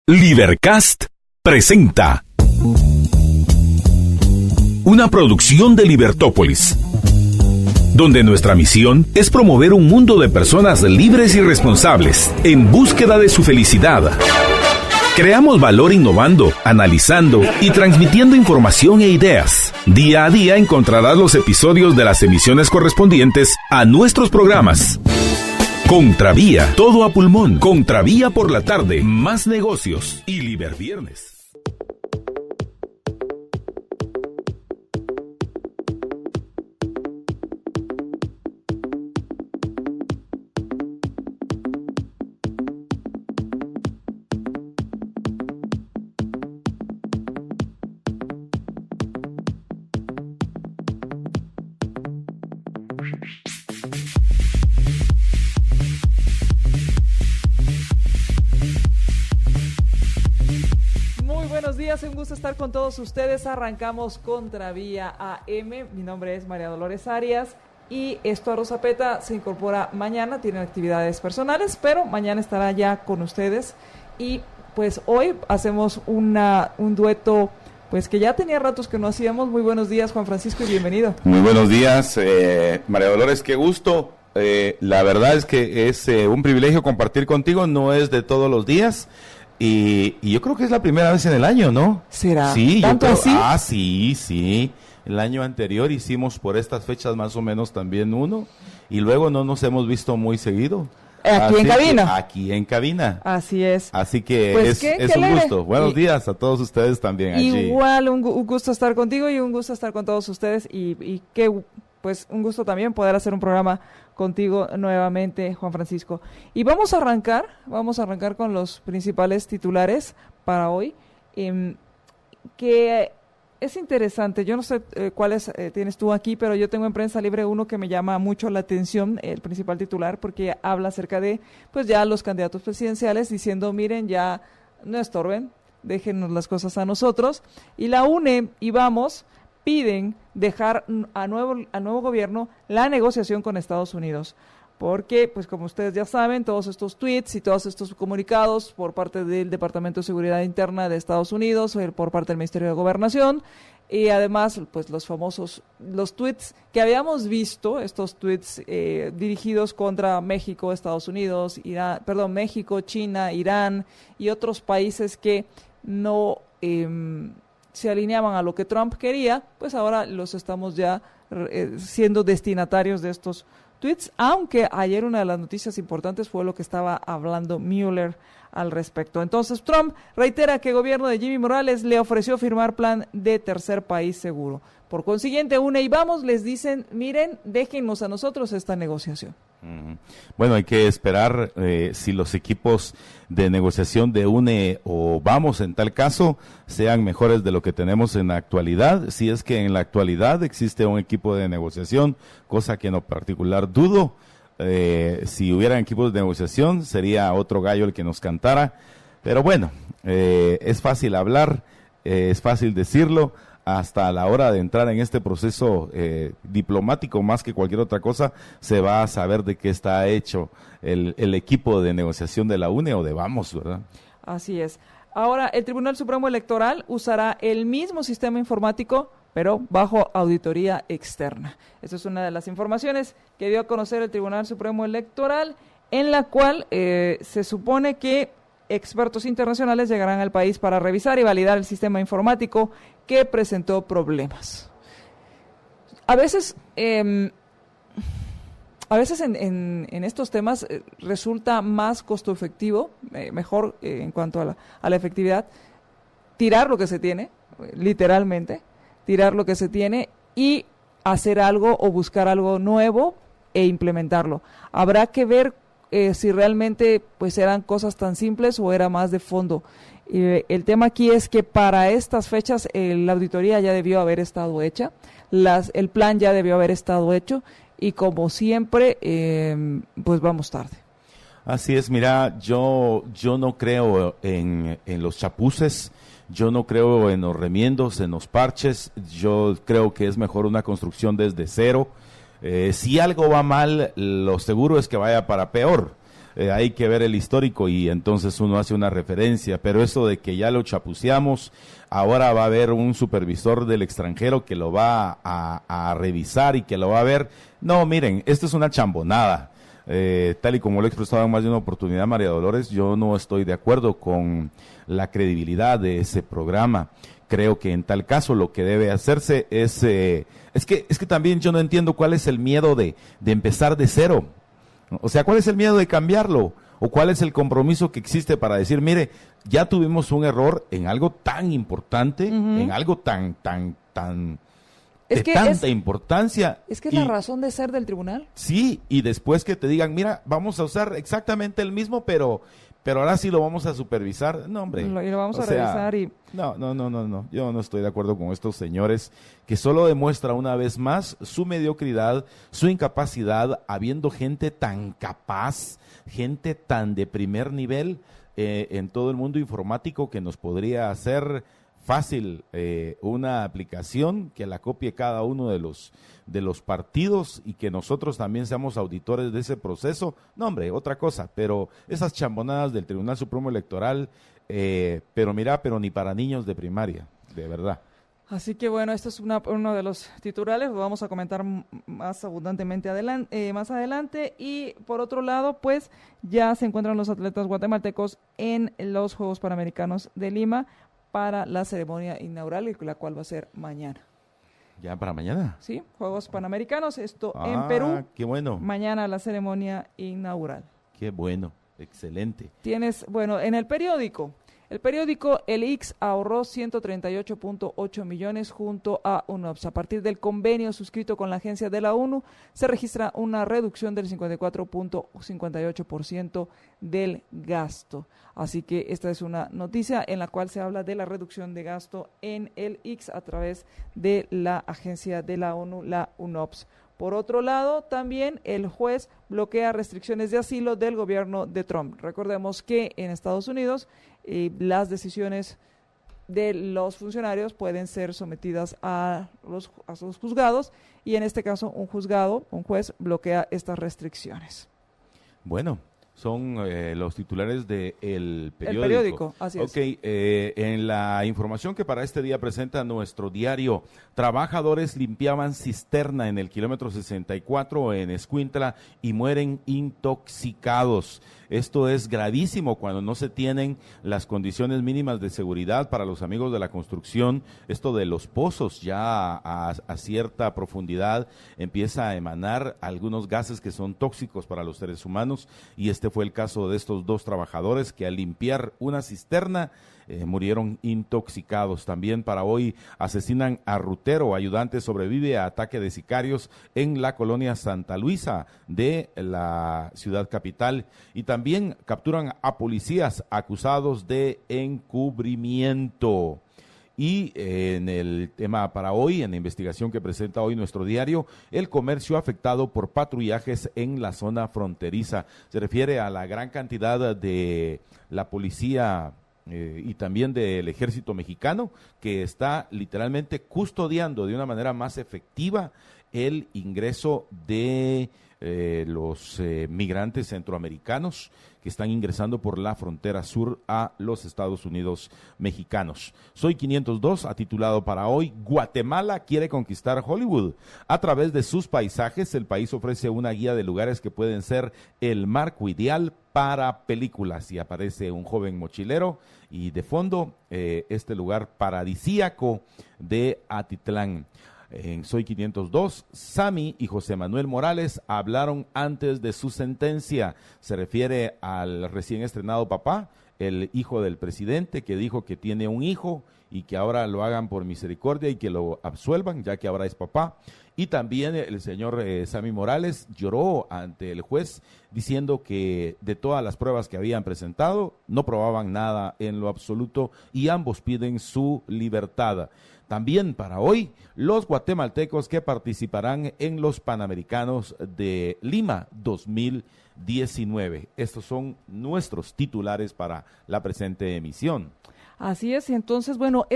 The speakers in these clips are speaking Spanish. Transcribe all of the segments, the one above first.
Libercast presenta una producción de Libertópolis, donde nuestra misión es promover un mundo de personas libres y responsables en búsqueda de su felicidad. Creamos valor innovando, analizando y transmitiendo información e ideas. Día a día encontrarás los episodios de las emisiones correspondientes a nuestros programas. Contravía, todo a pulmón. Contravía por la tarde, más negocios y Liberviernes. Un gusto estar con todos ustedes. Arrancamos Contravía AM. Mi nombre es María Dolores Arias y Estuardo Zapeta se incorpora mañana. Tiene actividades personales, pero mañana estará ya con ustedes. Y pues hoy hacemos un dueto pues que ya tenía ratos que no hacíamos. Muy buenos días, Juan Francisco, y bienvenido. Muy buenos días, María Dolores, qué gusto. La verdad es que es un privilegio compartir contigo, no es de todos los días. Y yo creo que es la primera vez en el año, ¿no? ¿Será? Sí, ¿Tanto yo creo, así? Sí. El año anterior hicimos por estas fechas más o menos también uno, y luego no nos hemos visto muy seguido. Aquí en cabina. Aquí en cabina. Así es. Así que pues es un gusto. Buenos días a todos ustedes también allí. Igual, un gusto estar contigo y un gusto estar con todos ustedes. Y qué, pues un gusto también poder hacer un programa contigo nuevamente, Juan Francisco. Y vamos a arrancar con los principales titulares para hoy, que es interesante. Yo no sé cuáles tienes tú aquí, pero yo tengo en Prensa Libre uno que me llama mucho la atención, el principal titular, porque habla acerca de, pues ya los candidatos presidenciales diciendo, miren, ya no estorben, déjennos las cosas a nosotros. Y la UNE y Vamos piden dejar al nuevo gobierno la negociación con Estados Unidos, porque, pues como ustedes ya saben, todos estos tweets y todos estos comunicados por parte del Departamento de Seguridad Interna de Estados Unidos, por parte del Ministerio de Gobernación, y además, pues los tweets que habíamos visto, estos tweets dirigidos contra México, Estados Unidos, México, China, Irán y otros países que no se alineaban a lo que Trump quería, pues ahora los estamos ya siendo destinatarios de estos tweets, aunque ayer una de las noticias importantes fue lo que estaba hablando Mueller al respecto. Entonces Trump reitera que el gobierno de Jimmy Morales le ofreció firmar plan de tercer país seguro. Por consiguiente, UNE y Vamos les dicen, miren, déjennos a nosotros esta negociación. Bueno, hay que esperar si los equipos de negociación de UNE o Vamos, en tal caso, sean mejores de lo que tenemos en la actualidad. Si es que en la actualidad existe un equipo de negociación, cosa que en lo particular dudo. Si hubieran equipos de negociación, sería otro gallo el que nos cantara. Pero bueno, es fácil hablar, es fácil decirlo. Hasta la hora de entrar en este proceso diplomático, más que cualquier otra cosa, se va a saber de qué está hecho el equipo de negociación de la UNE o de Vamos, ¿verdad? Así es. Ahora, el Tribunal Supremo Electoral usará el mismo sistema informático, pero bajo auditoría externa. Esa es una de las informaciones que dio a conocer el Tribunal Supremo Electoral, en la cual se supone que expertos internacionales llegarán al país para revisar y validar el sistema informático que presentó problemas. A veces en estos temas resulta más costo efectivo, mejor en cuanto a la efectividad, tirar lo que se tiene, literalmente, tirar lo que se tiene y hacer algo o buscar algo nuevo e implementarlo. Habrá que ver si realmente pues eran cosas tan simples o era más de fondo. El tema aquí es que para estas fechas la auditoría ya debió haber estado hecha, el plan ya debió haber estado hecho y como siempre pues vamos tarde. Así es, mira, yo no creo en los chapuces, yo no creo en los remiendos, en los parches, yo creo que es mejor una construcción desde cero. Si algo va mal, lo seguro es que vaya para peor. hay que ver el histórico y entonces uno hace una referencia, pero eso de que ya lo chapuceamos, ahora va a haber un supervisor del extranjero que lo va a revisar y que lo va a ver. No, miren, esto es una chambonada. Tal y como lo he expresado en más de una oportunidad, María Dolores, yo no estoy de acuerdo con la credibilidad de ese programa. Creo que en tal caso lo que debe hacerse es que también yo no entiendo cuál es el miedo de empezar de cero. O sea, ¿cuál es el miedo de cambiarlo? ¿O cuál es el compromiso que existe para decir, mire, ya tuvimos un error en algo tan importante, en algo tan de tanta importancia? Es que es la razón de ser del tribunal. Sí, y después que te digan, mira, vamos a usar exactamente el mismo, pero ahora sí lo vamos a supervisar. No, hombre. Y lo vamos a revisar y... No. Yo no estoy de acuerdo con estos señores que solo demuestra una vez más su mediocridad, su incapacidad, habiendo gente tan capaz, gente tan de primer nivel en todo el mundo informático que nos podría hacer fácil una aplicación que la copie cada uno de los partidos y que nosotros también seamos auditores de ese proceso. No, hombre, otra cosa, pero esas chambonadas del Tribunal Supremo Electoral, pero ni para niños de primaria, de verdad. Así que bueno, esto es uno de los titulares, lo vamos a comentar más abundantemente más adelante. Y por otro lado, pues ya se encuentran los atletas guatemaltecos en los Juegos Panamericanos de Lima para la ceremonia inaugural, la cual va a ser mañana. ¿Ya para mañana? Sí, Juegos Panamericanos, esto en Perú. Qué bueno. Mañana la ceremonia inaugural. Qué bueno, excelente. Tienes, bueno, en el periódico El Ix ahorró 138.8 millones junto a UNOPS. A partir del convenio suscrito con la agencia de la ONU, se registra una reducción del 54.58% del gasto. Así que esta es una noticia en la cual se habla de la reducción de gasto en el Ix a través de la agencia de la ONU, la UNOPS. Por otro lado, también el juez bloquea restricciones de asilo del gobierno de Trump. Recordemos que en Estados Unidos las decisiones de los funcionarios pueden ser sometidas a los juzgados y en este caso un juez bloquea estas restricciones. Bueno, son los titulares de El Periódico. El Periódico, así es. Ok, en la información que para este día presenta nuestro diario, trabajadores limpiaban cisterna en el kilómetro 64 en Escuintla y mueren intoxicados. Esto es gravísimo cuando no se tienen las condiciones mínimas de seguridad para los amigos de la construcción. Esto de los pozos ya a cierta profundidad empieza a emanar algunos gases que son tóxicos para los seres humanos y este fue el caso de estos dos trabajadores que al limpiar una cisterna murieron intoxicados. También para hoy asesinan a rutero, ayudante sobrevive a ataque de sicarios en la colonia Santa Luisa de la ciudad capital y también capturan a policías acusados de encubrimiento. Y en el tema para hoy, en la investigación que presenta hoy nuestro diario, el comercio afectado por patrullajes en la zona fronteriza. Se refiere a la gran cantidad de la policía y también del ejército mexicano que está literalmente custodiando de una manera más efectiva el ingreso de los migrantes centroamericanos que están ingresando por la frontera sur a los Estados Unidos mexicanos. Soy 502 ha titulado para hoy, Guatemala quiere conquistar Hollywood. A través de sus paisajes, el país ofrece una guía de lugares que pueden ser el marco ideal para películas. Y aparece un joven mochilero y de fondo este lugar paradisíaco de Atitlán. En Soy 502, Sammy y José Manuel Morales hablaron antes de su sentencia. Se refiere al recién estrenado papá, el hijo del presidente, que dijo que tiene un hijo y que ahora lo hagan por misericordia y que lo absuelvan, ya que ahora es papá. Y también el señor Sammy Morales lloró ante el juez diciendo que de todas las pruebas que habían presentado, no probaban nada en lo absoluto y ambos piden su libertad. También para hoy, los guatemaltecos que participarán en los Panamericanos de Lima 2019. Estos son nuestros titulares para la presente emisión. Así es, y entonces, bueno,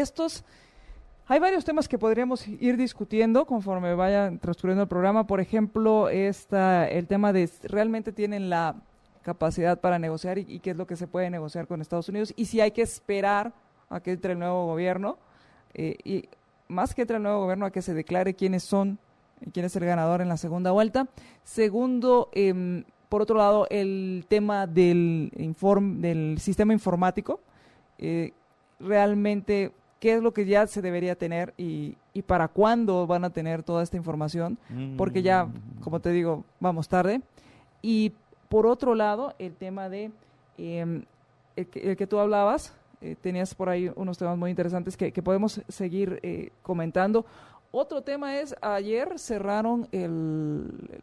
hay varios temas que podríamos ir discutiendo conforme vaya transcurriendo el programa. Por ejemplo, el tema de realmente tienen la capacidad para negociar y qué es lo que se puede negociar con Estados Unidos y si hay que esperar a que entre el nuevo gobierno y más que entre el nuevo gobierno a que se declare quién es el ganador en la segunda vuelta. Segundo, por otro lado, el tema del sistema informático, realmente qué es lo que ya se debería tener y para cuándo van a tener toda esta información, porque ya, como te digo, vamos tarde. Y por otro lado, el tema de el que tú hablabas, tenías por ahí unos temas muy interesantes que podemos seguir comentando. Otro tema es, ayer cerraron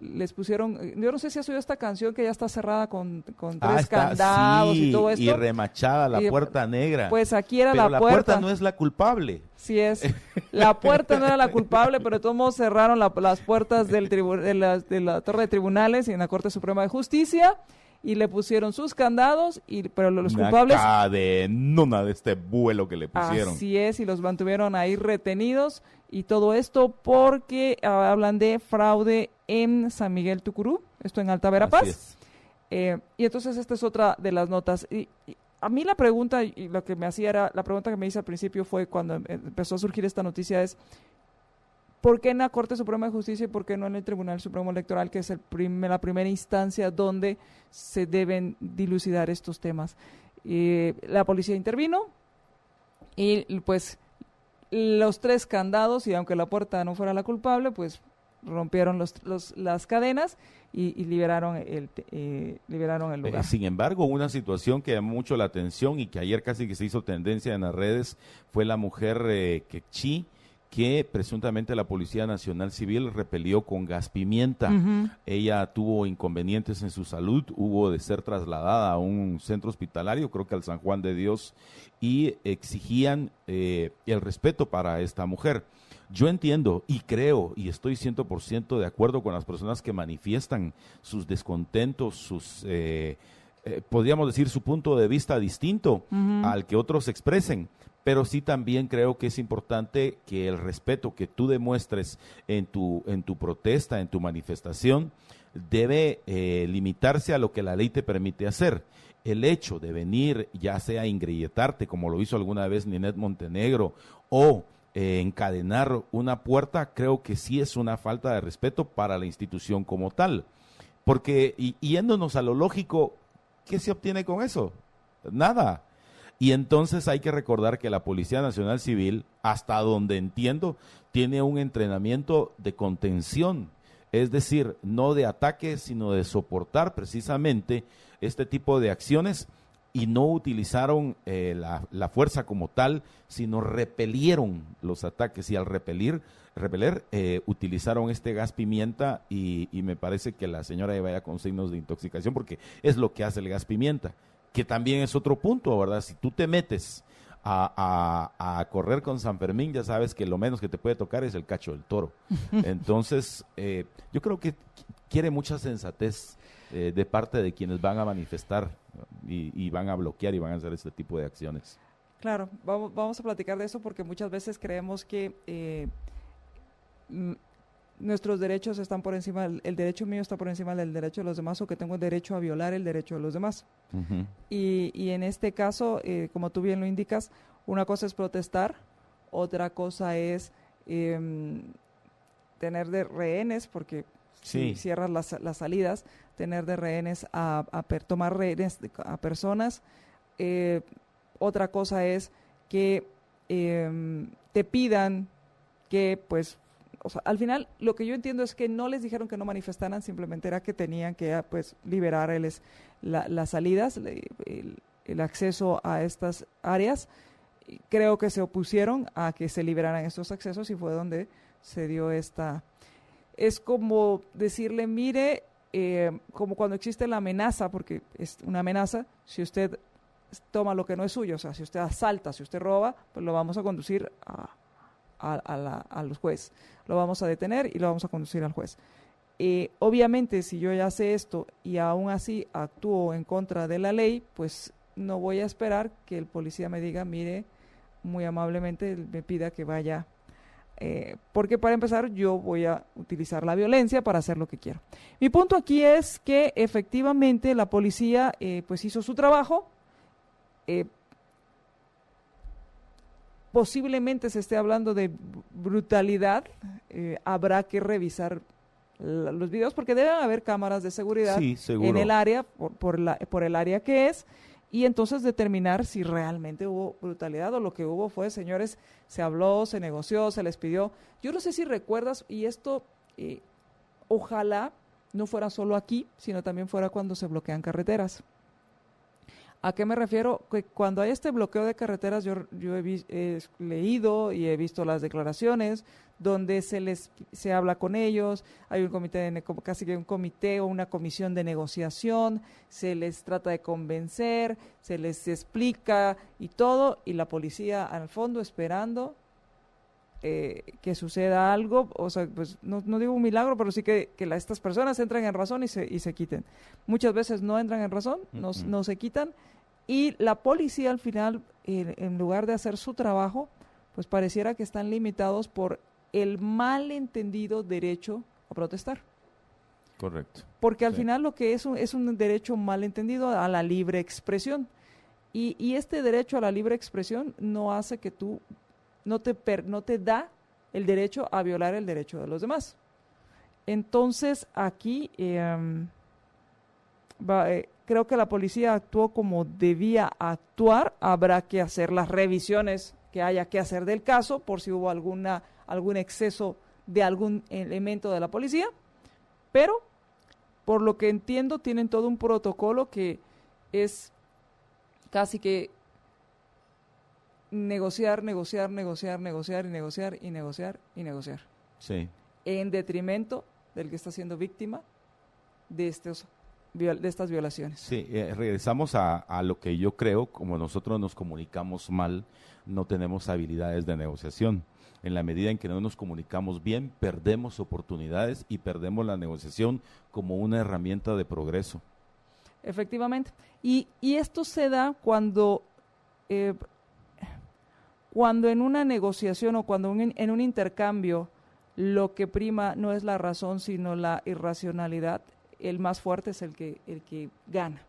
les pusieron, yo no sé si has oído esta canción que ya está cerrada con 3 candados y todo esto. Y remachada la puerta negra. Pues aquí era pero la puerta. puerta No es la culpable. Sí es. La puerta no era la culpable, pero de todos modos cerraron las puertas de la torre de tribunales y en la Corte Suprema de Justicia y le pusieron sus candados, pero los culpables... Cadenona de este vuelo que le pusieron. Así es, y los mantuvieron ahí retenidos y todo esto porque hablan de fraude en San Miguel Tucurú, esto en Alta Verapaz. Y entonces esta es otra de las notas. Y a mí la pregunta, y lo que me hacía era, la pregunta que me hice al principio fue cuando empezó a surgir esta noticia es, ¿por qué en la Corte Suprema de Justicia y por qué no en el Tribunal Supremo Electoral, que es la primera instancia donde se deben dilucidar estos temas? La policía intervino y pues los 3 candados, y aunque la puerta no fuera la culpable, pues rompieron las cadenas y liberaron el lugar. Sin embargo, una situación que llamó mucho la atención y que ayer casi que se hizo tendencia en las redes fue la mujer quechí que presuntamente la Policía Nacional Civil repelió con gas pimienta. Ella tuvo inconvenientes en su salud, hubo de ser trasladada a un centro hospitalario, creo que al San Juan de Dios, y exigían el respeto para esta mujer. Yo entiendo y creo y estoy 100% de acuerdo con las personas que manifiestan sus descontentos, podríamos decir su punto de vista distinto al que otros expresen, pero sí también creo que es importante que el respeto que tú demuestres en tu protesta, en tu manifestación, debe limitarse a lo que la ley te permite hacer. El hecho de venir, ya sea ingrilletarte, como lo hizo alguna vez Ninette Montenegro, o encadenar una puerta, creo que sí es una falta de respeto para la institución como tal. Porque, yéndonos a lo lógico, ¿qué se obtiene con eso? Nada. Y entonces hay que recordar que la Policía Nacional Civil, hasta donde entiendo, tiene un entrenamiento de contención, es decir, no de ataque, sino de soportar precisamente este tipo de acciones, y no utilizaron la fuerza como tal, sino repelieron los ataques, y al repeler, utilizaron este gas pimienta y me parece que la señora iba ya con signos de intoxicación, porque es lo que hace el gas pimienta, que también es otro punto, ¿verdad? Si tú te metes a correr con San Fermín, ya sabes que lo menos que te puede tocar es el cacho del toro. Entonces, yo creo que quiere mucha sensatez de parte de quienes van a manifestar y van a bloquear y van a hacer este tipo de acciones. Claro, vamos a platicar de eso porque muchas veces creemos que nuestros derechos están por encima, el derecho mío está por encima del derecho de los demás, o que tengo el derecho a violar el derecho de los demás. Y en este caso, como tú bien lo indicas, una cosa es protestar, otra cosa es tener de rehenes, porque si cierras las salidas, tener de rehenes tomar rehenes a personas. Otra cosa es que te pidan que, pues, o sea, al final lo que yo entiendo es que no les dijeron que no manifestaran, simplemente era que tenían que pues liberar las salidas, el acceso a estas áreas. Creo que se opusieron a que se liberaran estos accesos y fue donde se dio esta... Es como decirle, mire, como cuando existe la amenaza, porque es una amenaza, si usted toma lo que no es suyo, o sea, si usted asalta, si usted roba, pues lo vamos a conducir a los jueces, lo vamos a detener y lo vamos a conducir al juez. Obviamente, si yo ya sé esto y aún así actúo en contra de la ley, pues no voy a esperar que el policía me diga, mire, muy amablemente me pida que vaya porque para empezar yo voy a utilizar la violencia para hacer lo que quiero. Mi punto aquí es que efectivamente la policía pues hizo su trabajo, posiblemente se esté hablando de brutalidad, habrá que revisar los videos porque deben haber cámaras de seguridad en el área, por el área que es, y entonces determinar si realmente hubo brutalidad o lo que hubo fue, señores, se habló, se negoció, se les pidió. Yo no sé si recuerdas, y esto ojalá no fuera solo aquí, sino también fuera cuando se bloquean carreteras. ¿A qué me refiero? Que cuando hay este bloqueo de carreteras, yo he leído y he visto las declaraciones donde se habla con ellos, hay un comité, casi que un comité o una comisión de negociación, se les trata de convencer, se les explica y todo, y la policía al fondo esperando que suceda algo, o sea, pues no digo un milagro, pero sí que estas personas entren en razón y se quiten. Muchas veces no entran en razón, no se quitan, y la policía al final, en lugar de hacer su trabajo, pues pareciera que están limitados por el malentendido derecho a protestar. Correcto. Porque al final lo que es un derecho malentendido a la libre expresión. Y este derecho a la libre expresión no hace que tú, no te da el derecho a violar el derecho de los demás. Entonces aquí creo que la policía actuó como debía actuar. Habrá que hacer las revisiones que haya que hacer del caso por si hubo algún exceso de algún elemento de la policía, pero por lo que entiendo tienen todo un protocolo que es casi que negociar, sí, en detrimento del que está siendo víctima de estas violaciones. Sí, regresamos a lo que yo creo, como nosotros nos comunicamos mal, no tenemos habilidades de negociación. En la medida en que no nos comunicamos bien, perdemos oportunidades y perdemos la negociación como una herramienta de progreso. Efectivamente. Y esto se da cuando en una negociación o cuando en un intercambio lo que prima no es la razón, sino la irracionalidad. El más fuerte es el que gana.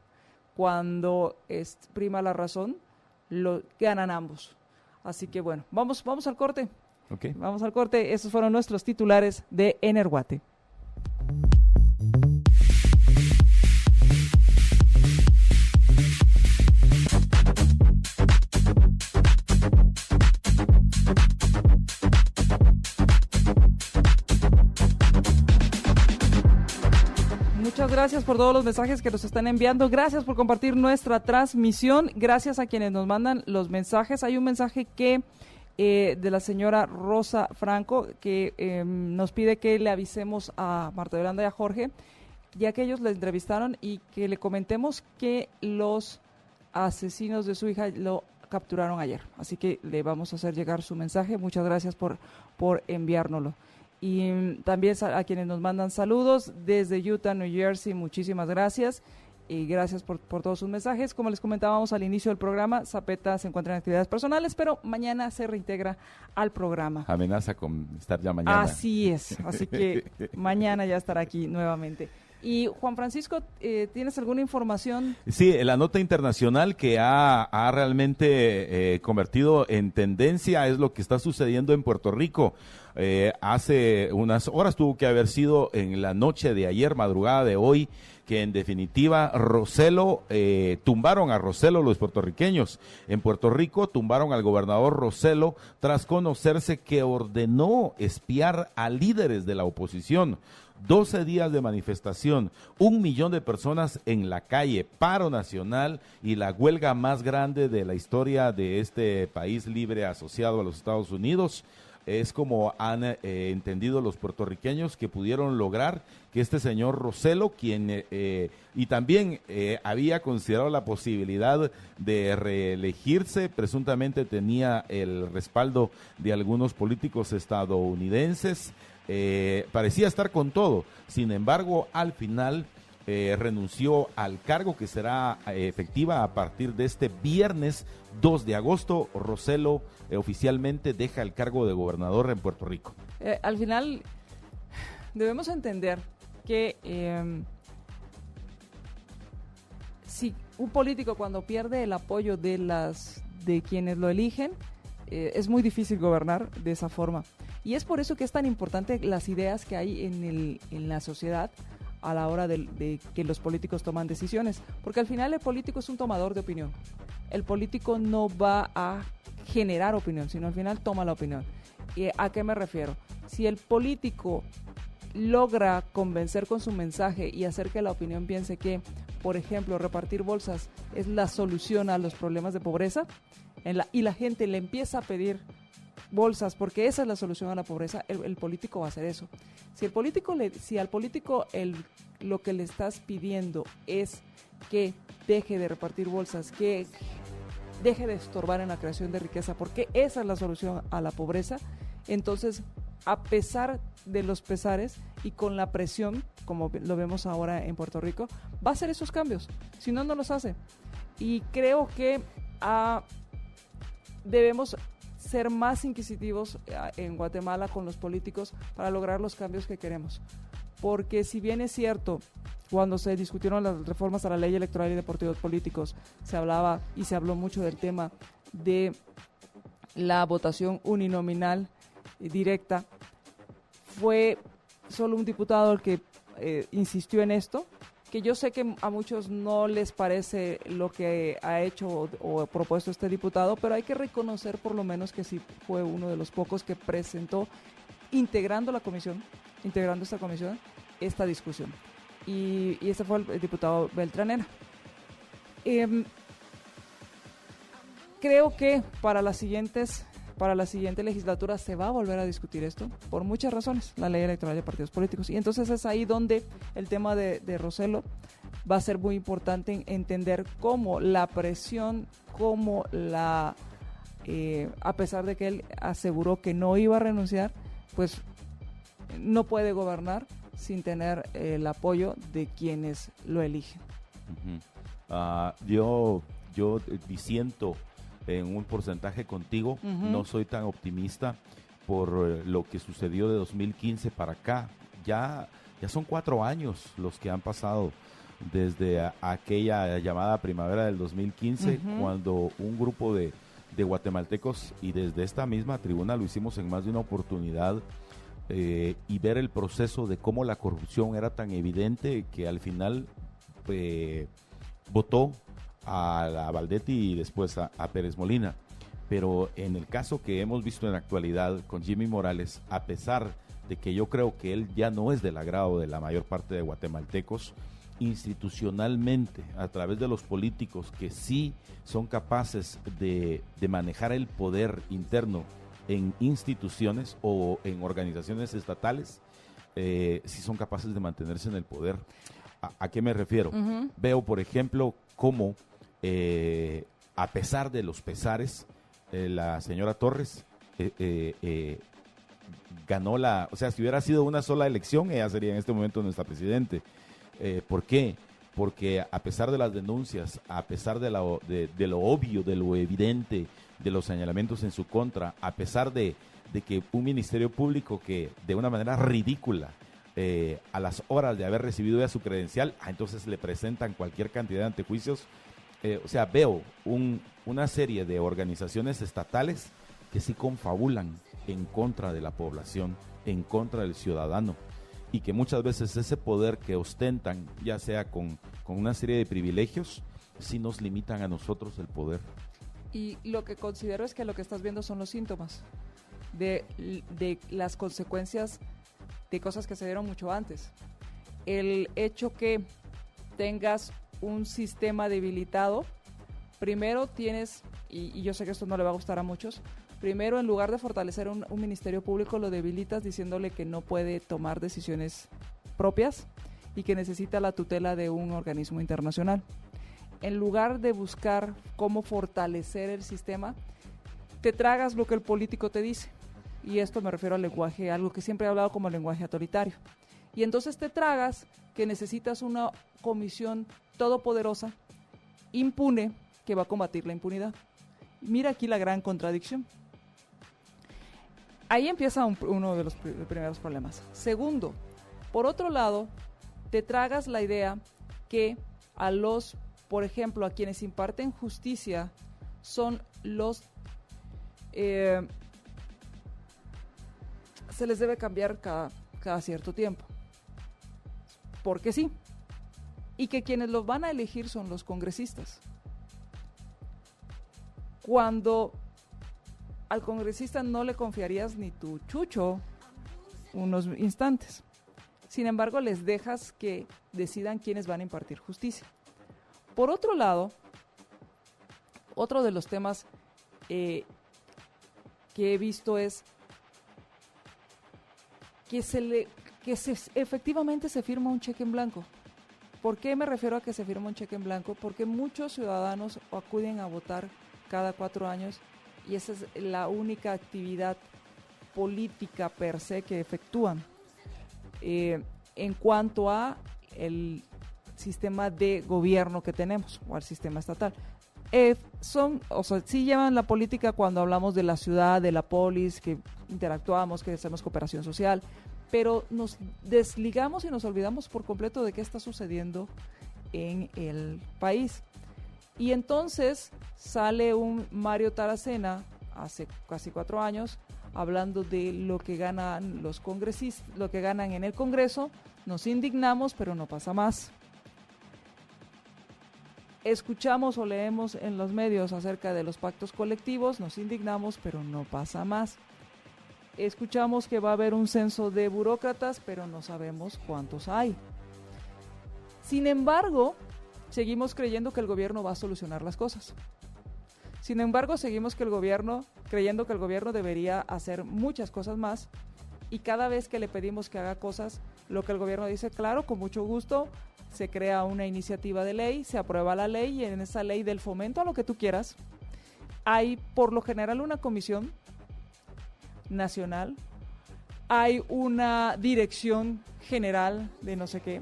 Cuando prima la razón, ganan ambos. Así que bueno, vamos al corte. Okay. Vamos al corte. Esos fueron nuestros titulares de Energuate. Muchas gracias por todos los mensajes que nos están enviando. Gracias por compartir nuestra transmisión. Gracias a quienes nos mandan los mensajes. Hay un mensaje de la señora Rosa Franco que nos pide que le avisemos a Marta Yolanda y a Jorge, ya que ellos le entrevistaron, y que le comentemos que los asesinos de su hija lo capturaron ayer. Así que le vamos a hacer llegar su mensaje. Muchas gracias por enviárnoslo. Y también a quienes nos mandan saludos desde Utah, New Jersey, muchísimas gracias. Y gracias por todos sus mensajes. Como les comentábamos al inicio del programa, Zapeta se encuentra en actividades personales, pero mañana se reintegra al programa. Amenaza con estar ya mañana. Así es, así que mañana ya estará aquí nuevamente. Y Juan Francisco, ¿tienes alguna información? Sí, la nota internacional que ha realmente convertido en tendencia es lo que está sucediendo en Puerto Rico. Hace unas horas tuvo que haber sido en la noche de ayer, madrugada de hoy, que en definitiva tumbaron a Rossello los puertorriqueños. En Puerto Rico tumbaron al gobernador Rossello tras conocerse que ordenó espiar a líderes de la oposición. 12 días de manifestación, 1 millón de personas en la calle, paro nacional y la huelga más grande de la historia de este país libre asociado a los Estados Unidos. Es como han entendido los puertorriqueños que pudieron lograr que este señor Rossello, quien y también había considerado la posibilidad de reelegirse, presuntamente tenía el respaldo de algunos políticos estadounidenses, parecía estar con todo. Sin embargo, al final renunció al cargo que será efectiva a partir de este viernes 2 de agosto. Rossello oficialmente deja el cargo de gobernador en Puerto Rico. Al final debemos entender que si un político cuando pierde el apoyo de quienes lo eligen, es muy difícil gobernar de esa forma. Y es por eso que es tan importante las ideas que hay en la sociedad a la hora de que los políticos toman decisiones, porque al final el político es un tomador de opinión. El político no va a generar opinión, sino al final toma la opinión. ¿A qué me refiero? Si el político logra convencer con su mensaje y hacer que la opinión piense que, por ejemplo, repartir bolsas es la solución a los problemas de pobreza, y la gente le empieza a pedir bolsas porque esa es la solución a la pobreza, el político va a hacer eso. Si al político lo que le estás pidiendo es que deje de repartir bolsas, que deje de estorbar en la creación de riqueza, porque esa es la solución a la pobreza, entonces, a pesar de los pesares y con la presión, como lo vemos ahora en Puerto Rico, va a hacer esos cambios, si no, no los hace. Y creo que debemos ser más inquisitivos en Guatemala con los políticos para lograr los cambios que queremos. Porque si bien es cierto, cuando se discutieron las reformas a la ley electoral y de partidos políticos, se hablaba y se habló mucho del tema de la votación uninominal directa, fue solo un diputado el que insistió en esto, que yo sé que a muchos no les parece lo que ha hecho o propuesto este diputado, pero hay que reconocer por lo menos que sí fue uno de los pocos que presentó, integrando esta comisión, esta discusión. Y ese fue el diputado Beltranena. Creo que para la siguiente legislatura se va a volver a discutir esto, por muchas razones, la ley electoral de partidos políticos. Y entonces es ahí donde el tema de Rossello va a ser muy importante en entender cómo la presión, a pesar de que él aseguró que no iba a renunciar, pues no puede gobernar sin tener el apoyo de quienes lo eligen. Yo disiento en un porcentaje contigo. No soy tan optimista por lo que sucedió de 2015 para acá. Ya son 4 años los que han pasado desde aquella llamada primavera del 2015, cuando un grupo de guatemaltecos, y desde esta misma tribuna lo hicimos en más de una oportunidad, y ver el proceso de cómo la corrupción era tan evidente que al final votó a Valdetti y después a Pérez Molina. Pero en el caso que hemos visto en la actualidad con Jimmy Morales, a pesar de que yo creo que él ya no es del agrado de la mayor parte de guatemaltecos, institucionalmente, a través de los políticos que sí son capaces de manejar el poder interno en instituciones o en organizaciones estatales, sí son capaces de mantenerse en el poder. ¿A qué me refiero? Veo, por ejemplo, cómo a pesar de los pesares, la señora Torres ganó o sea, si hubiera sido una sola elección, ella sería en este momento nuestra presidente. ¿Por qué? Porque a pesar de las denuncias, a pesar de lo obvio, de lo evidente, de los señalamientos en su contra, a pesar de que un ministerio público que de una manera ridícula, a las horas de haber recibido ya su credencial, entonces le presentan cualquier cantidad de antejuicios. O sea, veo una serie de organizaciones estatales que sí confabulan en contra de la población, en contra del ciudadano, y que muchas veces ese poder que ostentan, ya sea con una serie de privilegios, sí nos limitan a nosotros el poder. Y lo que considero es que lo que estás viendo son los síntomas de las consecuencias de cosas que se dieron mucho antes. El hecho que tengas un sistema debilitado, primero tienes, y yo sé que esto no le va a gustar a muchos, primero en lugar de fortalecer un ministerio público, lo debilitas diciéndole que no puede tomar decisiones propias y que necesita la tutela de un organismo internacional. En lugar de buscar cómo fortalecer el sistema, te tragas lo que el político te dice. Y esto me refiero al lenguaje, algo que siempre he hablado como lenguaje autoritario. Y entonces te tragas que necesitas una comisión todopoderosa, impune, que va a combatir la impunidad. Mira aquí la gran contradicción. Ahí empieza uno de los primeros problemas. Segundo, por otro lado, te tragas la idea que por ejemplo, a quienes imparten justicia son los... se les debe cambiar cada cierto tiempo. Porque sí. Y que quienes los van a elegir son los congresistas. Cuando al congresista no le confiarías ni tu chucho unos instantes. Sin embargo, les dejas que decidan quiénes van a impartir justicia. Por otro lado, otro de los temas que he visto es que efectivamente se firma un cheque en blanco. ¿Por qué me refiero a que se firma un cheque en blanco? Porque muchos ciudadanos acuden a votar cada 4 años y esa es la única actividad política per se que efectúan. En cuanto a el sistema de gobierno que tenemos o al sistema estatal. Sí llevan la política cuando hablamos de la ciudad, de la polis, que interactuamos, que hacemos cooperación social, pero nos desligamos y nos olvidamos por completo de qué está sucediendo en el país. Y entonces sale un Mario Taracena hace casi 4 años hablando de lo que ganan los congresistas, lo que ganan en el Congreso. Nos indignamos, pero no pasa más. Escuchamos o leemos en los medios acerca de los pactos colectivos, nos indignamos, pero no pasa más. Escuchamos que va a haber un censo de burócratas, pero no sabemos cuántos hay. Sin embargo, seguimos creyendo que el gobierno va a solucionar las cosas. Sin embargo, seguimos creyendo que el gobierno debería hacer muchas cosas más, y cada vez que le pedimos que haga cosas, lo que el gobierno dice, claro, con mucho gusto, se crea una iniciativa de ley, se aprueba la ley, y en esa ley del fomento a lo que tú quieras, hay por lo general una comisión nacional, hay una dirección general de no sé qué,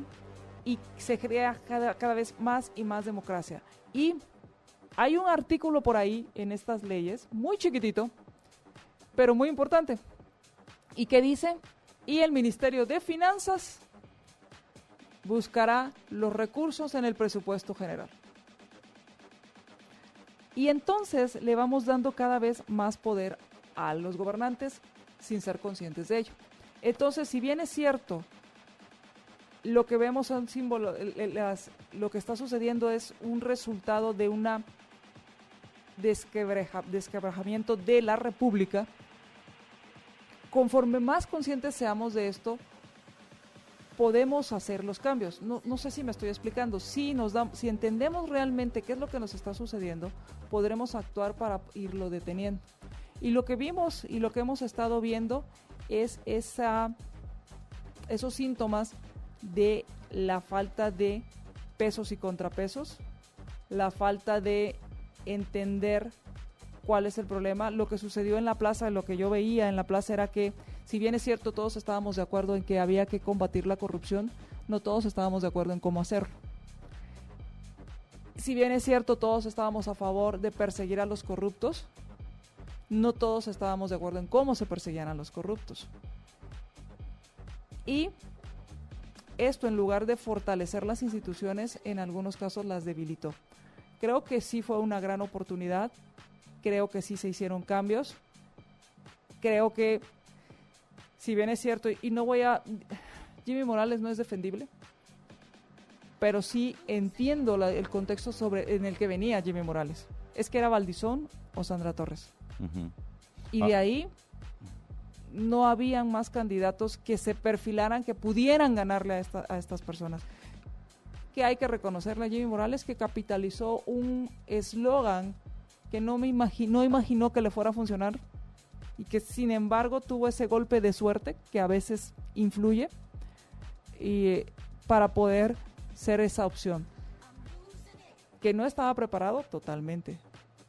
y se crea cada vez más y más democracia. Y hay un artículo por ahí en estas leyes, muy chiquitito, pero muy importante, y que dice, y el Ministerio de Finanzas buscará los recursos en el presupuesto general. Y entonces le vamos dando cada vez más poder a los gobernantes sin ser conscientes de ello. Entonces, si bien es cierto, lo que vemos son símbolos, lo que está sucediendo es un resultado de un desquebrajamiento de la República, conforme más conscientes seamos de esto, podemos hacer los cambios. No sé si me estoy explicando. Si entendemos realmente qué es lo que nos está sucediendo, podremos actuar para irlo deteniendo. Y lo que vimos y lo que hemos estado viendo es esos síntomas de la falta de pesos y contrapesos, la falta de entender cuál es el problema. Lo que sucedió en la plaza, lo que yo veía en la plaza era que, si bien es cierto, todos estábamos de acuerdo en que había que combatir la corrupción, no todos estábamos de acuerdo en cómo hacerlo. Si bien es cierto, todos estábamos a favor de perseguir a los corruptos, no todos estábamos de acuerdo en cómo se perseguían a los corruptos. Y esto, en lugar de fortalecer las instituciones, en algunos casos las debilitó. Creo que sí fue una gran oportunidad, creo que sí se hicieron cambios, creo que, si bien es cierto, y Jimmy Morales no es defendible, pero sí entiendo el contexto en el que venía Jimmy Morales. Es que era Valdizón o Sandra Torres. Uh-huh. Y de ahí no habían más candidatos que se perfilaran, que pudieran ganarle a estas personas. Que hay que reconocerle a Jimmy Morales, que capitalizó un eslogan que no imaginó que le fuera a funcionar, y que sin embargo tuvo ese golpe de suerte que a veces influye para poder ser esa opción. Que no estaba preparado, totalmente.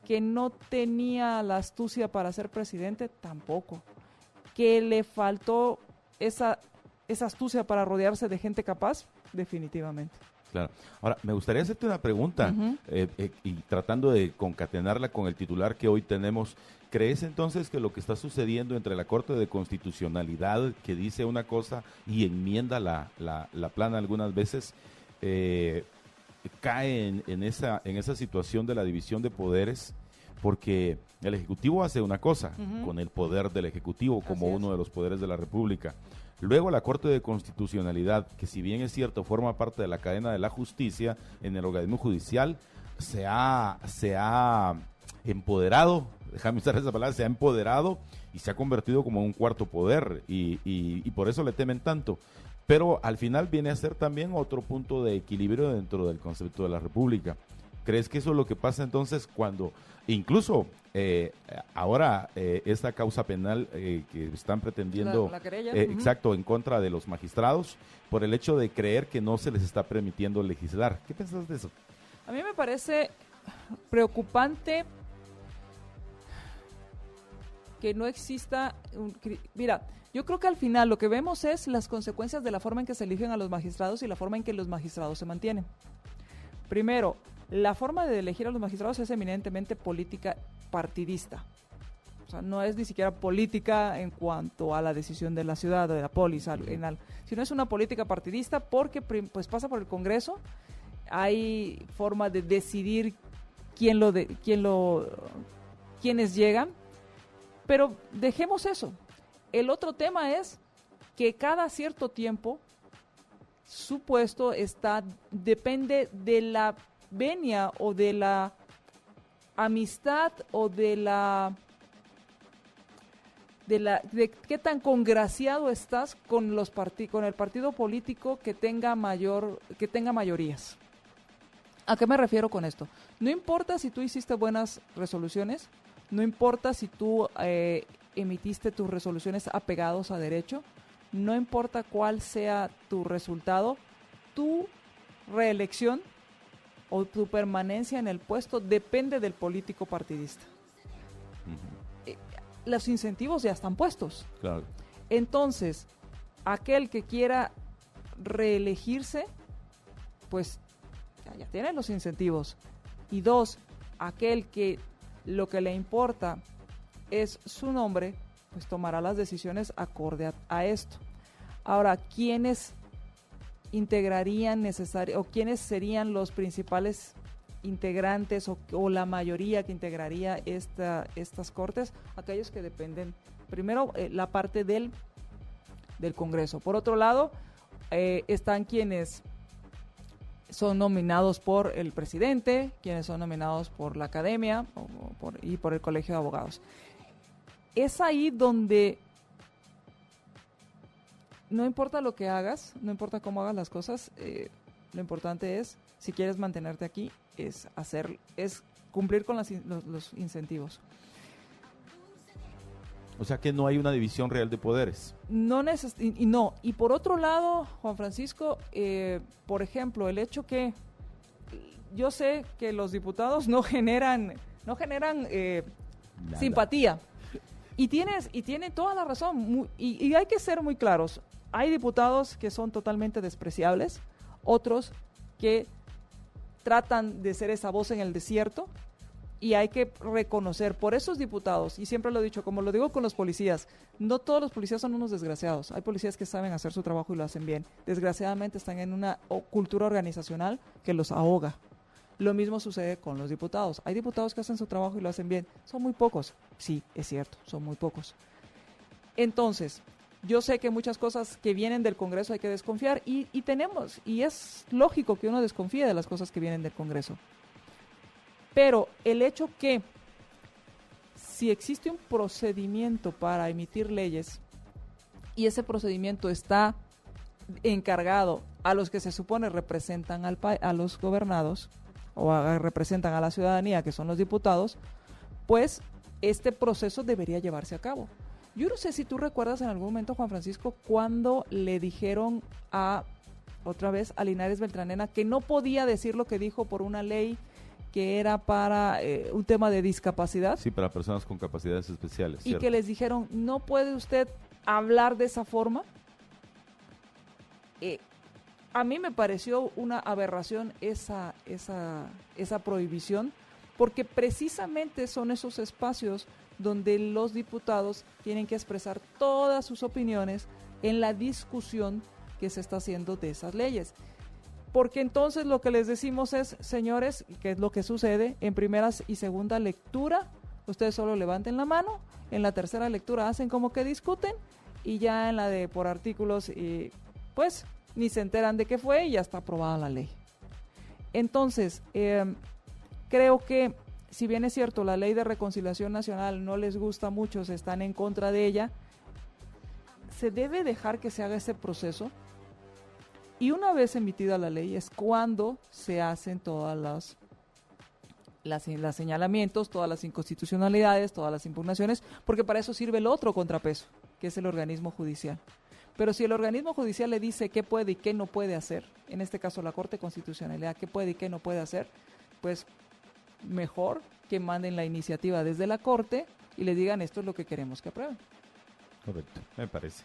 Que no tenía la astucia para ser presidente, tampoco. Que le faltó esa esa astucia para rodearse de gente capaz, definitivamente. Claro. Ahora, me gustaría hacerte una pregunta, y tratando de concatenarla con el titular que hoy tenemos. ¿Crees entonces que lo que está sucediendo entre la Corte de Constitucionalidad, que dice una cosa y enmienda la plana algunas veces, cae en esa situación de la división de poderes? Porque el Ejecutivo hace una cosa con el poder del Ejecutivo como uno de los poderes de la República. Luego la Corte de Constitucionalidad, que si bien es cierto forma parte de la cadena de la justicia en el organismo judicial, se ha empoderado, déjame usar esa palabra, se ha empoderado y se ha convertido como un cuarto poder y por eso le temen tanto. Pero al final viene a ser también otro punto de equilibrio dentro del concepto de la República. ¿Crees que eso es lo que pasa entonces cuando incluso ahora esta causa penal que están pretendiendo, la querella, exacto, en contra de los magistrados por el hecho de creer que no se les está permitiendo legislar? ¿Qué piensas de eso? A mí me parece preocupante que no exista mira, yo creo que al final lo que vemos es las consecuencias de la forma en que se eligen a los magistrados y la forma en que los magistrados se mantienen. Primero, la forma de elegir a los magistrados es eminentemente política partidista. O sea, no es ni siquiera política en cuanto a la decisión de la ciudad o de la polis, sino es una política partidista porque pues pasa por el Congreso, hay forma de decidir quiénes llegan, pero dejemos eso. El otro tema es que cada cierto tiempo su puesto depende de la venia o de la amistad o de qué tan congraciado estás con el partido político que tenga mayorías. ¿A qué me refiero con esto? No importa si tú hiciste buenas resoluciones, no importa si tú emitiste tus resoluciones apegados a derecho, no importa cuál sea tu resultado, tu reelección o tu permanencia en el puesto depende del político partidista. Los incentivos ya están puestos. Claro. Entonces, aquel que quiera reelegirse, pues ya tiene los incentivos. Y dos, aquel que lo que le importa es su nombre, pues tomará las decisiones acorde a esto. Ahora, ¿quiénes integrarían o quiénes serían los principales integrantes o la mayoría que integraría estas cortes? Aquellos que dependen, primero, la parte del Congreso. Por otro lado, están quienes son nominados por el presidente, quienes son nominados por la academia y por el Colegio de Abogados. Es ahí donde no importa lo que hagas, no importa cómo hagas las cosas, lo importante es, si quieres mantenerte aquí, es cumplir con los incentivos. O sea que no hay una división real de poderes. Y por otro lado, Juan Francisco, por ejemplo, el hecho que yo sé que los diputados no generan simpatía. Y tiene toda la razón, y hay que ser muy claros. Hay diputados que son totalmente despreciables, otros que tratan de ser esa voz en el desierto, y hay que reconocer por esos diputados, y siempre lo he dicho, como lo digo con los policías, no todos los policías son unos desgraciados, hay policías que saben hacer su trabajo y lo hacen bien. Desgraciadamente están en una cultura organizacional que los ahoga. Lo mismo sucede con los diputados. Hay diputados que hacen su trabajo y lo hacen bien. Son muy pocos. Sí, es cierto, son muy pocos. Entonces, yo sé que muchas cosas que vienen del Congreso hay que desconfiar y es lógico que uno desconfíe de las cosas que vienen del Congreso. Pero el hecho que si existe un procedimiento para emitir leyes y ese procedimiento está encargado a los que se supone representan a los gobernados, o representan a la ciudadanía, que son los diputados, pues este proceso debería llevarse a cabo. Yo no sé si tú recuerdas en algún momento, Juan Francisco, cuando le dijeron otra vez a Linares Beltranena que no podía decir lo que dijo por una ley que era para un tema de discapacidad. Sí, para personas con capacidades especiales. Y ¿cierto? que les dijeron, no puede usted hablar de esa forma. A mí me pareció una aberración esa prohibición, porque precisamente son esos espacios donde los diputados tienen que expresar todas sus opiniones en la discusión que se está haciendo de esas leyes. Porque entonces lo que les decimos es, señores, ¿qué es lo que sucede? En primera y segunda lectura, ustedes solo levanten la mano, en la tercera lectura hacen como que discuten, y ya en la de por artículos, pues ni se enteran de qué fue y ya está aprobada la ley. Entonces, creo que si bien es cierto, la ley de reconciliación nacional no les gusta mucho, se están en contra de ella, se debe dejar que se haga ese proceso, y una vez emitida la ley es cuando se hacen todas los señalamientos, todas las inconstitucionalidades, todas las impugnaciones, porque para eso sirve el otro contrapeso, que es el organismo judicial. Pero si el organismo judicial le dice qué puede y qué no puede hacer, en este caso la Corte de Constitucionalidad, qué puede y qué no puede hacer, pues mejor que manden la iniciativa desde la Corte y le digan esto es lo que queremos que aprueben. Correcto, me parece.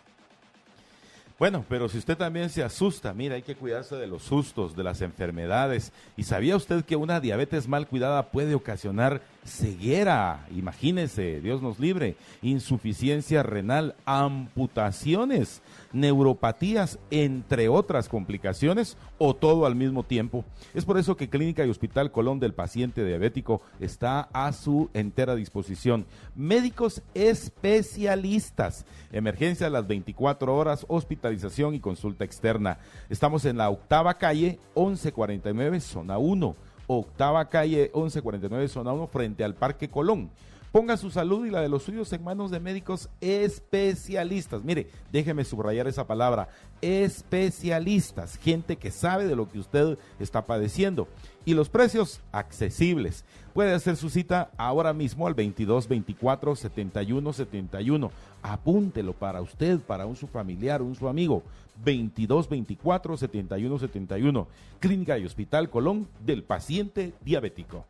Bueno, pero si usted también se asusta, mira, hay que cuidarse de los sustos, de las enfermedades. ¿Y sabía usted que una diabetes mal cuidada puede ocasionar ceguera? Imagínese, Dios nos libre, insuficiencia renal, amputaciones, neuropatías, entre otras complicaciones, o todo al mismo tiempo. Es por eso que Clínica y Hospital Colón del Paciente Diabético está a su entera disposición. Médicos especialistas, emergencia a las 24 horas, hospitalización y consulta externa. Estamos en la 8ª calle 1149, zona 1. 8ª calle 1149, zona 1, frente al Parque Colón. Ponga su salud y la de los suyos en manos de médicos especialistas. Mire, déjeme subrayar esa palabra, especialistas, gente que sabe de lo que usted está padeciendo. Y los precios accesibles. Puede hacer su cita ahora mismo al 2224-7171. Apúntelo para usted, para su familiar, su amigo. 2224-7171. Clínica y Hospital Colón del Paciente Diabético.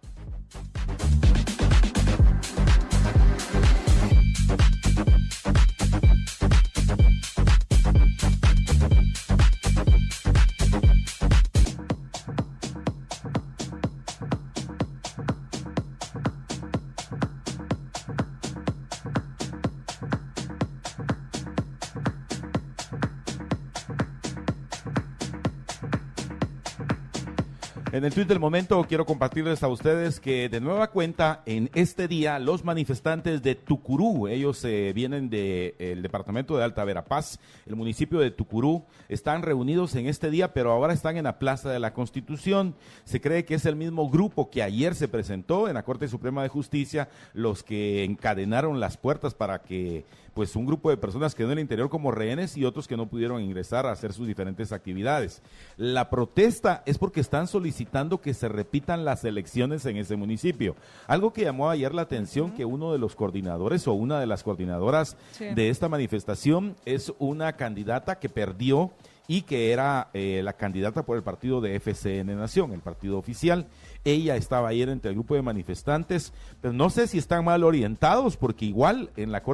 En el tuit del momento quiero compartirles a ustedes que de nueva cuenta en este día los manifestantes de Tucurú, ellos vienen del departamento de Alta Verapaz, el municipio de Tucurú, están reunidos en este día, pero ahora están en la Plaza de la Constitución. Se cree que es el mismo grupo que ayer se presentó en la Corte Suprema de Justicia, los que encadenaron las puertas para que pues un grupo de personas quedó en el interior como rehenes y otros que no pudieron ingresar a hacer sus diferentes actividades. La protesta es porque están solicitando que se repitan las elecciones en ese municipio. Algo que llamó ayer la atención, que uno de los coordinadores o una de las coordinadoras de esta manifestación es una candidata que perdió y que era la candidata por el partido de FCN Nación, el partido oficial. Ella estaba ayer entre el grupo de manifestantes, pero no sé si están mal orientados, porque igual en la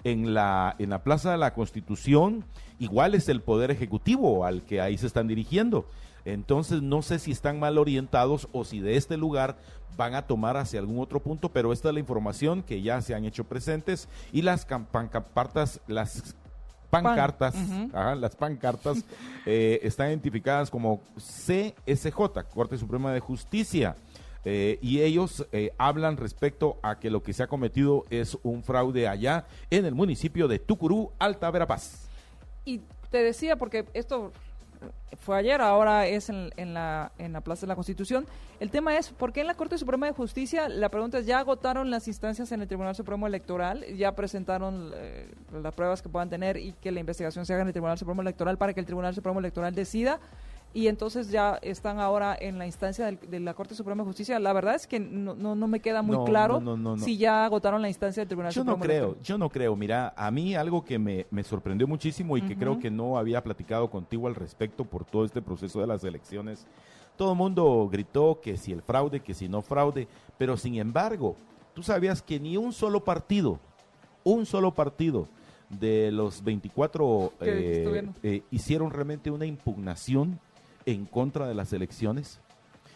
en la Plaza de la Constitución, igual es el Poder Ejecutivo al que ahí se están dirigiendo. Entonces no sé si están mal orientados o si de este lugar van a tomar hacia algún otro punto, pero esta es la información que ya se han hecho presentes y las pancartas están identificadas como CSJ, Corte Suprema de Justicia, y ellos hablan respecto a que lo que se ha cometido es un fraude allá en el municipio de Tucurú, Alta Verapaz. Y te decía, porque esto fue ayer, ahora es en la Plaza de la Constitución. El tema es, ¿por qué en la Corte Suprema de Justicia? La pregunta es, ¿ya agotaron las instancias en el Tribunal Supremo Electoral? ¿Ya presentaron las pruebas que puedan tener y que la investigación se haga en el Tribunal Supremo Electoral para que el Tribunal Supremo Electoral decida? Y entonces ya están ahora en la instancia de la Corte Suprema de Justicia. La verdad es que no me queda muy claro si ya agotaron la instancia del Tribunal Supremo Electoral. Yo no creo. Mira, a mí algo que me sorprendió muchísimo y que creo que no había platicado contigo al respecto por todo este proceso de las elecciones. Todo el mundo gritó que si el fraude, que si no fraude, pero sin embargo, tú sabías que ni un solo partido de los 24 que hicieron realmente una impugnación en contra de las elecciones.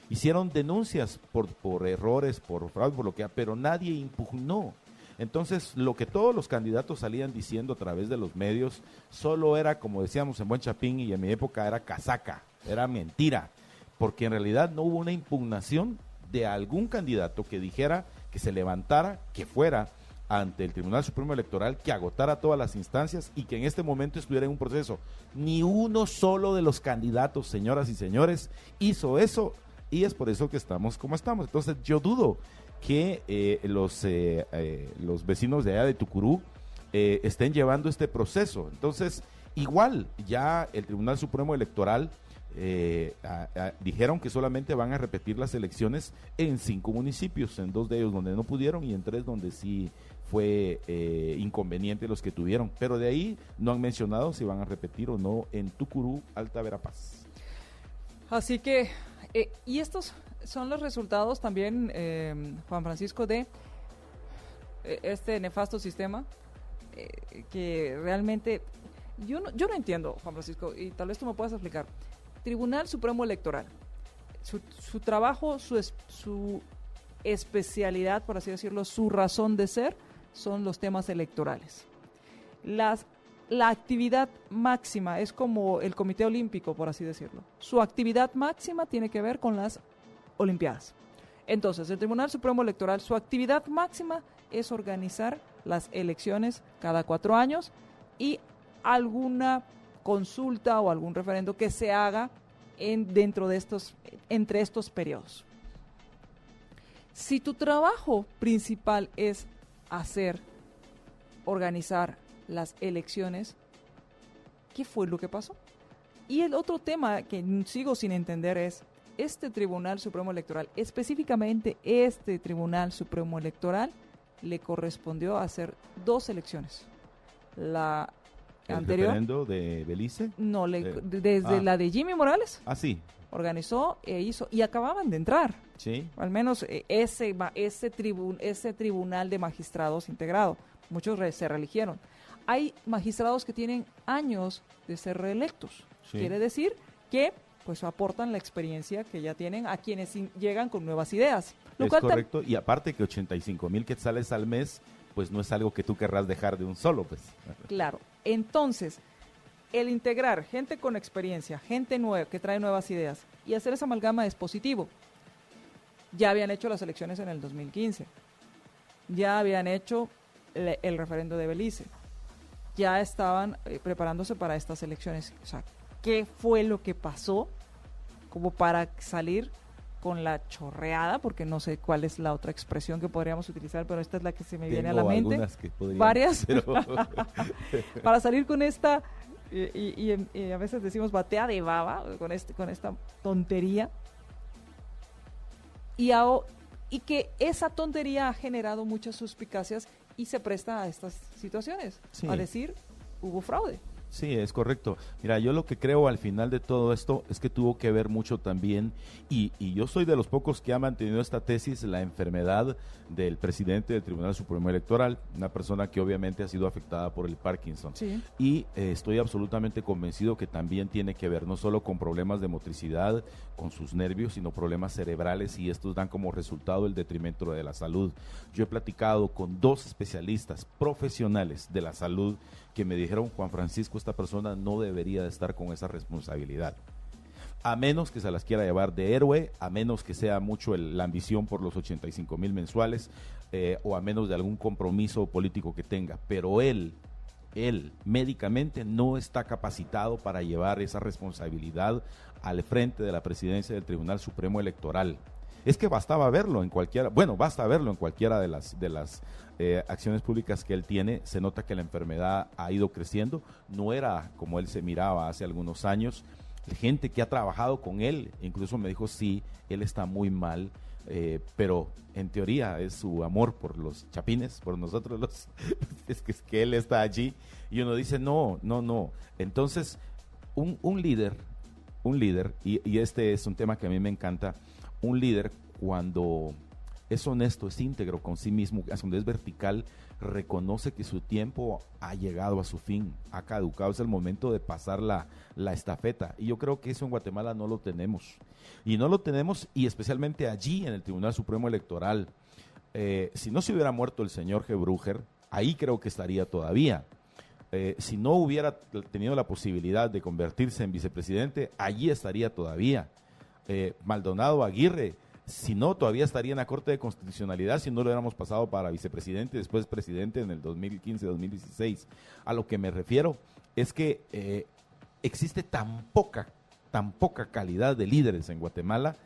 Hicieron denuncias por errores, por fraude, por lo que sea, pero nadie impugnó. Entonces, lo que todos los candidatos salían diciendo a través de los medios, solo era, como decíamos en Buen Chapín y en mi época, era casaca, era mentira, porque en realidad no hubo una impugnación de algún candidato que dijera, que se levantara, que fuera ante el Tribunal Supremo Electoral, que agotara todas las instancias y que en este momento estuviera en un proceso. Ni uno solo de los candidatos, señoras y señores, hizo eso, y es por eso que estamos como estamos. Entonces yo dudo que los vecinos de allá de Tucurú estén llevando este proceso. Entonces, igual, ya el Tribunal Supremo Electoral dijeron que solamente van a repetir las elecciones en 5 municipios, en 2 de ellos donde no pudieron y en 3 donde sí fue inconveniente los que tuvieron, pero de ahí no han mencionado si van a repetir o no en Tucurú, Alta Verapaz. Así que, y estos son los resultados también, Juan Francisco, de este nefasto sistema que realmente yo no entiendo, Juan Francisco, y tal vez tú me puedas explicar. Tribunal Supremo Electoral, su trabajo, su especialidad, por así decirlo, su razón de ser, son los temas electorales. La actividad máxima es como el Comité Olímpico, por así decirlo. Su actividad máxima tiene que ver con las Olimpiadas. Entonces, el Tribunal Supremo Electoral, su actividad máxima es organizar las elecciones cada 4 años y alguna consulta o algún referendo que se haga dentro de entre estos periodos. Si tu trabajo principal es organizar las elecciones, ¿qué fue lo que pasó? Y el otro tema que sigo sin entender es, este Tribunal Supremo Electoral, específicamente este Tribunal Supremo Electoral, le correspondió hacer 2 elecciones. La anterior, referendo de Belice? No, desde la de Jimmy Morales. Ah, sí. Organizó e hizo, y acababan de entrar. Sí. Al menos ese tribunal de magistrados integrado. Muchos se reeligieron. Hay magistrados que tienen años de ser reelectos. Sí. Quiere decir que pues aportan la experiencia que ya tienen a quienes llegan con nuevas ideas. Es correcto, y aparte que 85,000 quetzales al mes, pues no es algo que tú querrás dejar de un solo, pues. Claro, entonces, el integrar gente con experiencia, gente nueva, que trae nuevas ideas, y hacer esa amalgama es positivo. Ya habían hecho las elecciones en el 2015, ya habían hecho el referendo de Belice, ya estaban preparándose para estas elecciones. O sea, ¿qué fue lo que pasó como para salir con la chorreada? Porque no sé cuál es la otra expresión que podríamos utilizar, pero esta es la que se me viene a la mente. Varias. Pero... para salir con esta, y a veces decimos batea de baba, con esta tontería. Y que esa tontería ha generado muchas suspicacias y se presta a estas situaciones. Sí. A decir, hubo fraude. Sí, es correcto. Mira, yo lo que creo al final de todo esto es que tuvo que ver mucho también, y yo soy de los pocos que ha mantenido esta tesis, la enfermedad del presidente del Tribunal Supremo Electoral, una persona que obviamente ha sido afectada por el Parkinson. Sí. Y estoy absolutamente convencido que también tiene que ver no solo con problemas de motricidad, con sus nervios, sino problemas cerebrales, y estos dan como resultado el detrimento de la salud. Yo he platicado con 2 especialistas profesionales de la salud que me dijeron, Juan Francisco, esta persona no debería de estar con esa responsabilidad. A menos que se las quiera llevar de héroe, a menos que sea mucho la ambición por los 85,000 mensuales, o a menos de algún compromiso político que tenga. Pero él médicamente no está capacitado para llevar esa responsabilidad al frente de la presidencia del Tribunal Supremo Electoral. Es que basta verlo en cualquiera de las acciones públicas que él tiene. Se nota que la enfermedad ha ido creciendo, no era como él se miraba hace algunos años. Gente que ha trabajado con él, incluso me dijo, sí, él está muy mal, pero en teoría es su amor por los chapines, por nosotros es que él está allí, y uno dice, no. Entonces, un líder, y este es un tema que a mí me encanta, un líder cuando es honesto, es íntegro con sí mismo, donde es vertical, reconoce que su tiempo ha llegado a su fin, ha caducado, es el momento de pasar la estafeta. Y yo creo que eso en Guatemala no lo tenemos. Y no lo tenemos, y especialmente allí en el Tribunal Supremo Electoral. Si no se hubiera muerto el señor Gebrucher, ahí creo que estaría todavía. Si no hubiera tenido la posibilidad de convertirse en vicepresidente, allí estaría todavía. Maldonado Aguirre, si no, todavía estaría en la Corte de Constitucionalidad si no lo hubiéramos pasado para vicepresidente, después presidente en el 2015-2016. A lo que me refiero es que existe tan poca calidad de líderes en Guatemala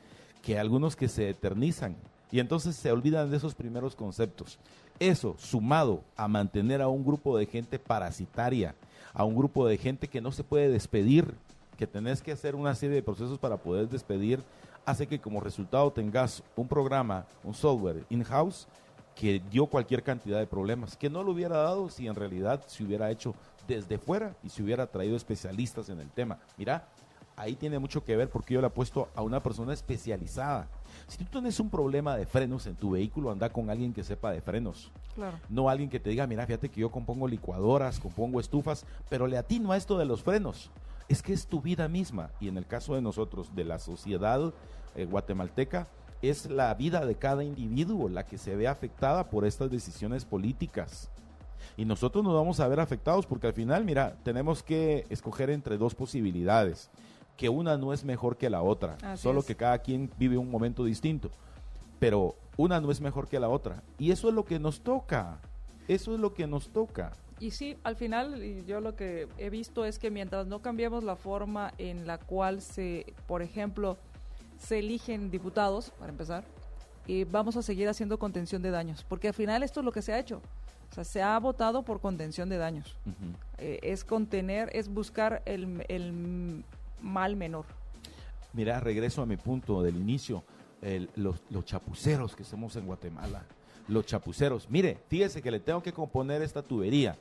que algunos que se eternizan y entonces se olvidan de esos primeros conceptos. Eso, sumado a mantener a un grupo de gente parasitaria, a un grupo de gente que no se puede despedir, que tenés que hacer una serie de procesos para poder despedir, hace que como resultado tengas un programa, un software in-house que dio cualquier cantidad de problemas, que no lo hubiera dado si en realidad se hubiera hecho desde fuera y se hubiera traído especialistas en el tema. Mira, ahí tiene mucho que ver porque yo le apuesto a una persona especializada. Si tú tienes un problema de frenos en tu vehículo, anda con alguien que sepa de frenos. Claro. No alguien que te diga, mira, fíjate que yo compongo licuadoras, compongo estufas, pero le atino a esto de los frenos. Es que es tu vida misma. Y en el caso de nosotros, de la sociedad guatemalteca, es la vida de cada individuo la que se ve afectada por estas decisiones políticas. Y nosotros nos vamos a ver afectados porque al final, mira, tenemos que escoger entre dos posibilidades, que una no es mejor que la otra, solo que cada quien vive un momento distinto, pero una no es mejor que la otra. Y eso es lo que nos toca, eso es lo que nos toca. Y sí, al final, y yo lo que he visto es que mientras no cambiemos la forma en la cual por ejemplo, se eligen diputados, para empezar, vamos a seguir haciendo contención de daños, porque al final esto es lo que se ha hecho. O sea, se ha votado por contención de daños. Uh-huh. Es contener, es buscar el mal menor. Mira, regreso a mi punto del inicio, los chapuceros que somos en Guatemala, los chapuceros. Mire, fíjese que le tengo que componer esta tubería.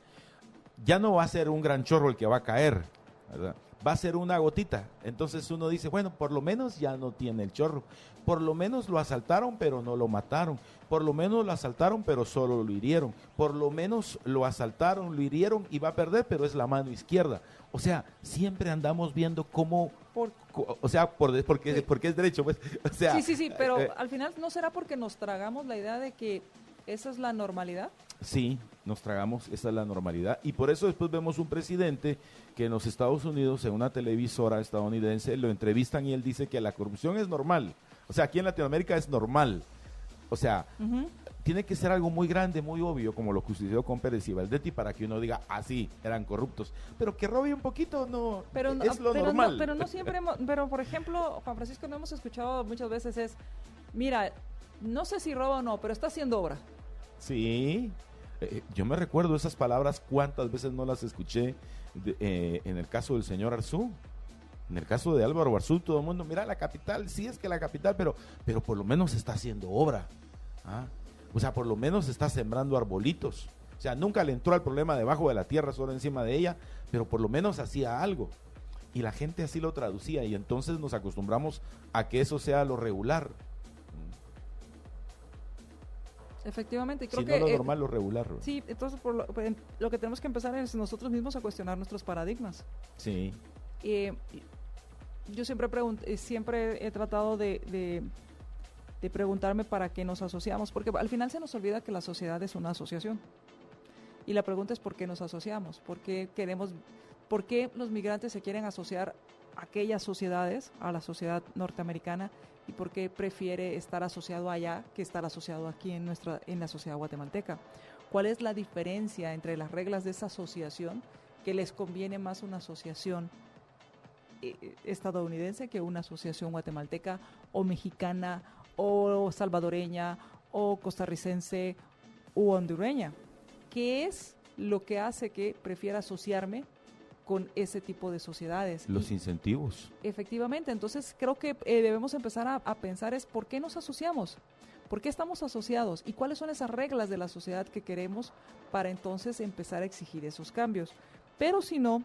Ya no va a ser un gran chorro el que va a caer, ¿verdad? Va a ser una gotita. Entonces uno dice, bueno, por lo menos ya no tiene el chorro. Por lo menos lo asaltaron, pero no lo mataron. Por lo menos lo asaltaron, pero solo lo hirieron. Por lo menos lo asaltaron, lo hirieron y va a perder, pero es la mano izquierda. O sea, siempre andamos viendo cómo... porque es derecho, pues. O sea, sí, pero al final, ¿no será porque nos tragamos la idea de que esa es la normalidad? Sí, nos tragamos, esa es la normalidad. Y por eso después vemos un presidente que en los Estados Unidos, en una televisora estadounidense, lo entrevistan y él dice que la corrupción es normal. O sea, aquí en Latinoamérica es normal. O sea, tiene que ser algo muy grande, muy obvio, como lo que sucedió con Pérez y Valdetti, para que uno diga, sí, eran corruptos. Pero que robe un poquito, no, es lo normal. Pero no siempre, pero por ejemplo, Juan Francisco, no hemos escuchado muchas veces mira, no sé si roba o no, pero está haciendo obra. Sí, yo me recuerdo esas palabras, cuántas veces no las escuché en el caso del señor Arzú. En el caso de Álvaro Arzú, todo el mundo, mira, la capital, sí es que la capital, pero por lo menos está haciendo obra. O sea, por lo menos está sembrando arbolitos. O sea, nunca le entró al problema debajo de la tierra, solo encima de ella, pero por lo menos hacía algo. Y la gente así lo traducía y entonces nos acostumbramos a que eso sea lo regular. Efectivamente, creo que lo normal, lo regular. Sí, entonces lo que tenemos que empezar es nosotros mismos a cuestionar nuestros paradigmas. Sí. Yo siempre he tratado de preguntarme para qué nos asociamos, porque al final se nos olvida que la sociedad es una asociación. Y la pregunta es por qué nos asociamos, por qué los migrantes se quieren asociar a aquellas sociedades, a la sociedad norteamericana, y por qué prefiere estar asociado allá que estar asociado aquí en la sociedad guatemalteca. ¿Cuál es la diferencia entre las reglas de esa asociación, que les conviene más una asociación estadounidense que una asociación guatemalteca o mexicana o salvadoreña o costarricense u hondureña? ¿Qué es lo que hace que prefiera asociarme con ese tipo de sociedades? Los incentivos. Efectivamente, entonces creo que debemos empezar a pensar es por qué nos asociamos, por qué estamos asociados y cuáles son esas reglas de la sociedad que queremos para entonces empezar a exigir esos cambios. Pero si no,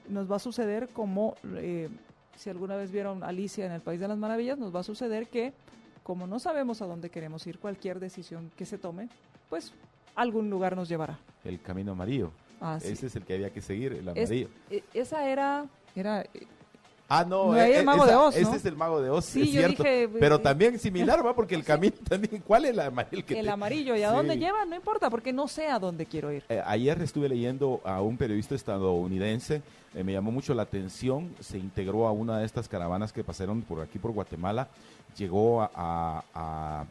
nos va a suceder como, si alguna vez vieron Alicia en el País de las Maravillas, nos va a suceder que como no sabemos a dónde queremos ir, cualquier decisión que se tome, pues algún lugar nos llevará. El camino amarillo. Ese es el que había que seguir, el amarillo. Esa era no, el Mago de Oz, ¿no? Ese es el Mago de Oz, sí, es cierto. Dije, pero también similar, ¿va? Porque el camino también, ¿cuál es el amarillo? El amarillo, ¿y a dónde lleva? No importa, porque no sé a dónde quiero ir. Ayer estuve leyendo a un periodista estadounidense, me llamó mucho la atención, se integró a una de estas caravanas que pasaron por aquí, por Guatemala, llegó a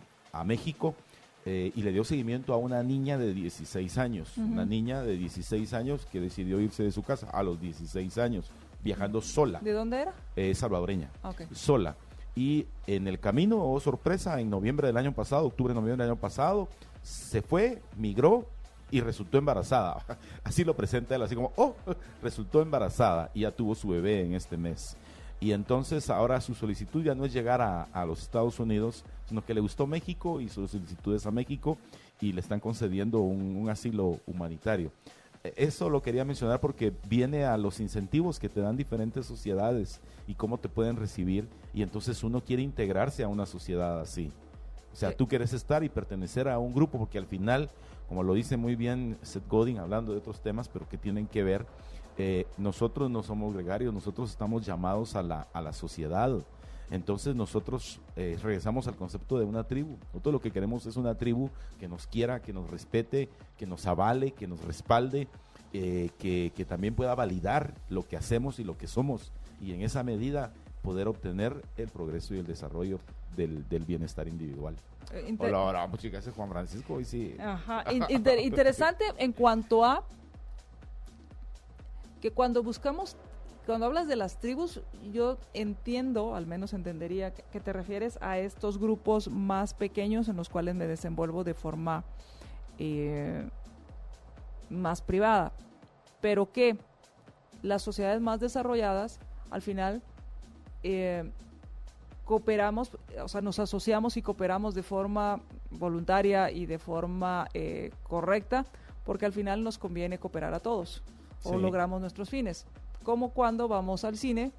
México, y le dio seguimiento a una niña de 16 años, una niña de 16 años que decidió irse de su casa a los 16 años, viajando sola. ¿De dónde era? Salvadoreña, okay. Sola. Y en el camino, sorpresa, en noviembre del año pasado, octubre-noviembre del año pasado, se fue, migró y resultó embarazada. Así lo presenta él, así como, resultó embarazada y ya tuvo su bebé en este mes. Y entonces ahora su solicitud ya no es llegar a los Estados Unidos, sino que le gustó México y su solicitud es a México y le están concediendo un asilo humanitario. Eso lo quería mencionar porque viene a los incentivos que te dan diferentes sociedades y cómo te pueden recibir, y entonces uno quiere integrarse a una sociedad así. O sea, tú quieres estar y pertenecer a un grupo, porque al final, como lo dice muy bien Seth Godin, hablando de otros temas, pero que tienen que ver, nosotros no somos gregarios, nosotros estamos llamados a la sociedad. Entonces nosotros regresamos al concepto de una tribu. Nosotros lo que queremos es una tribu que nos quiera, que nos respete, que nos avale, que nos respalde, que también pueda validar lo que hacemos y lo que somos, y en esa medida poder obtener el progreso y el desarrollo del bienestar individual. Hola, chicas, es Juan Francisco. Hoy sí. Ajá. Interesante en cuanto a que cuando hablas de las tribus, yo entiendo, al menos entendería que te refieres a estos grupos más pequeños en los cuales me desenvuelvo de forma más privada, pero que las sociedades más desarrolladas, al final, cooperamos, o sea, nos asociamos y cooperamos de forma voluntaria y de forma correcta, porque al final nos conviene cooperar a todos, o logramos nuestros fines. Como cuando vamos al cine,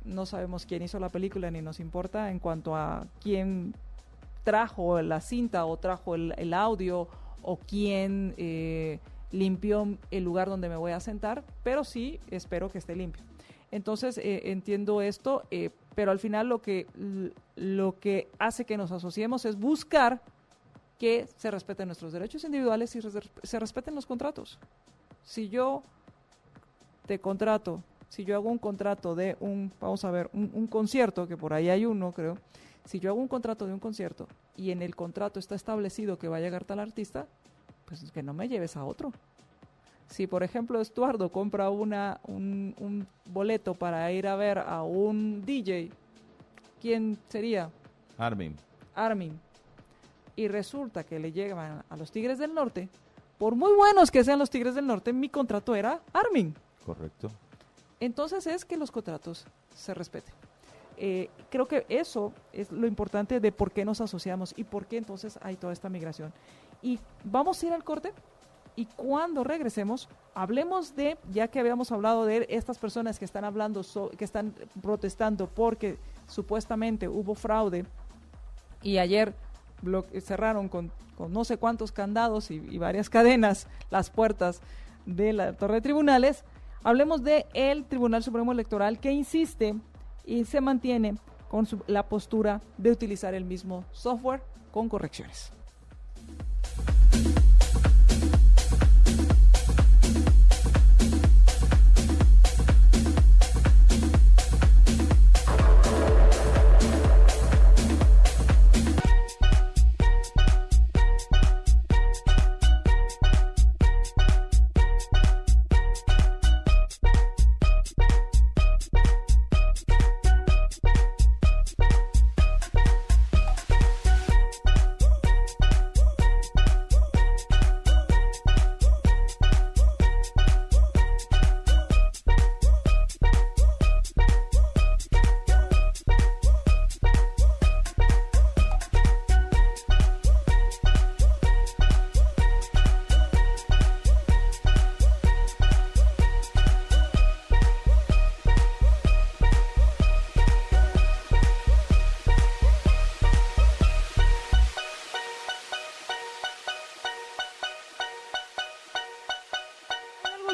no sabemos quién hizo la película ni nos importa en cuanto a quién trajo la cinta o trajo el audio o quién limpió el lugar donde me voy a sentar, pero sí espero que esté limpio. Entonces entiendo esto, pero al final lo que hace que nos asociemos es buscar que se respeten nuestros derechos individuales y se respeten los contratos. Si yo te contrato, si yo hago un contrato de un concierto, que por ahí hay uno, creo, si yo hago un contrato de un concierto y en el contrato está establecido que va a llegar tal artista, pues es que no me lleves a otro. Si, por ejemplo, Estuardo compra un boleto para ir a ver a un DJ, ¿quién sería? Armin. Y resulta que le llegan a los Tigres del Norte, por muy buenos que sean los Tigres del Norte, mi contrato era Armin. Correcto. Entonces es que los contratos se respeten. Creo que eso es lo importante de por qué nos asociamos y por qué entonces hay toda esta migración. Y vamos a ir al corte y cuando regresemos hablemos de, ya que habíamos hablado de estas personas que están hablando, que están protestando porque supuestamente hubo fraude y ayer cerraron con no sé cuántos candados y varias cadenas las puertas de la Torre de Tribunales. Hablemos de el Tribunal Supremo Electoral que insiste y se mantiene con la postura de utilizar el mismo software con correcciones.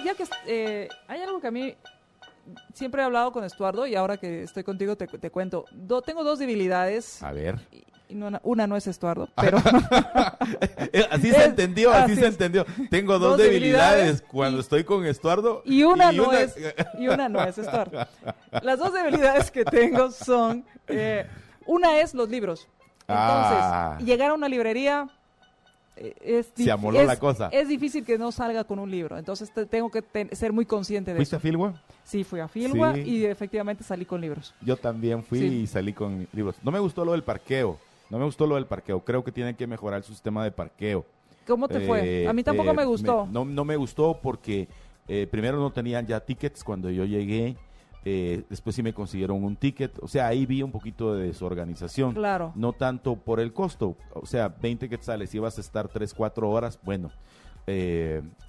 ya que hay algo que a mí siempre he hablado con Estuardo y ahora que estoy contigo te cuento. Tengo dos debilidades. A ver. Y una no es Estuardo, pero... así se entendió. Tengo dos debilidades cuando estoy con Estuardo. Y una no es Estuardo. Las dos debilidades que tengo son... una es los libros. Entonces, llegar a una librería... se amoló la cosa. Es difícil que no salga con un libro, entonces tengo que ser muy consciente de eso. ¿Fuiste a Filwa? Sí, fui a Filwa y efectivamente salí con libros. Yo también fui y salí con libros. No me gustó lo del parqueo. Creo que tienen que mejorar el sistema de parqueo. ¿Cómo te fue? A mí tampoco me gustó. No me gustó porque primero no tenían ya tickets cuando yo llegué. Después sí me consiguieron un ticket, o sea, ahí vi un poquito de desorganización, claro, no tanto por el costo, o sea, 20 quetzales, si ibas a estar 3-4 horas, bueno,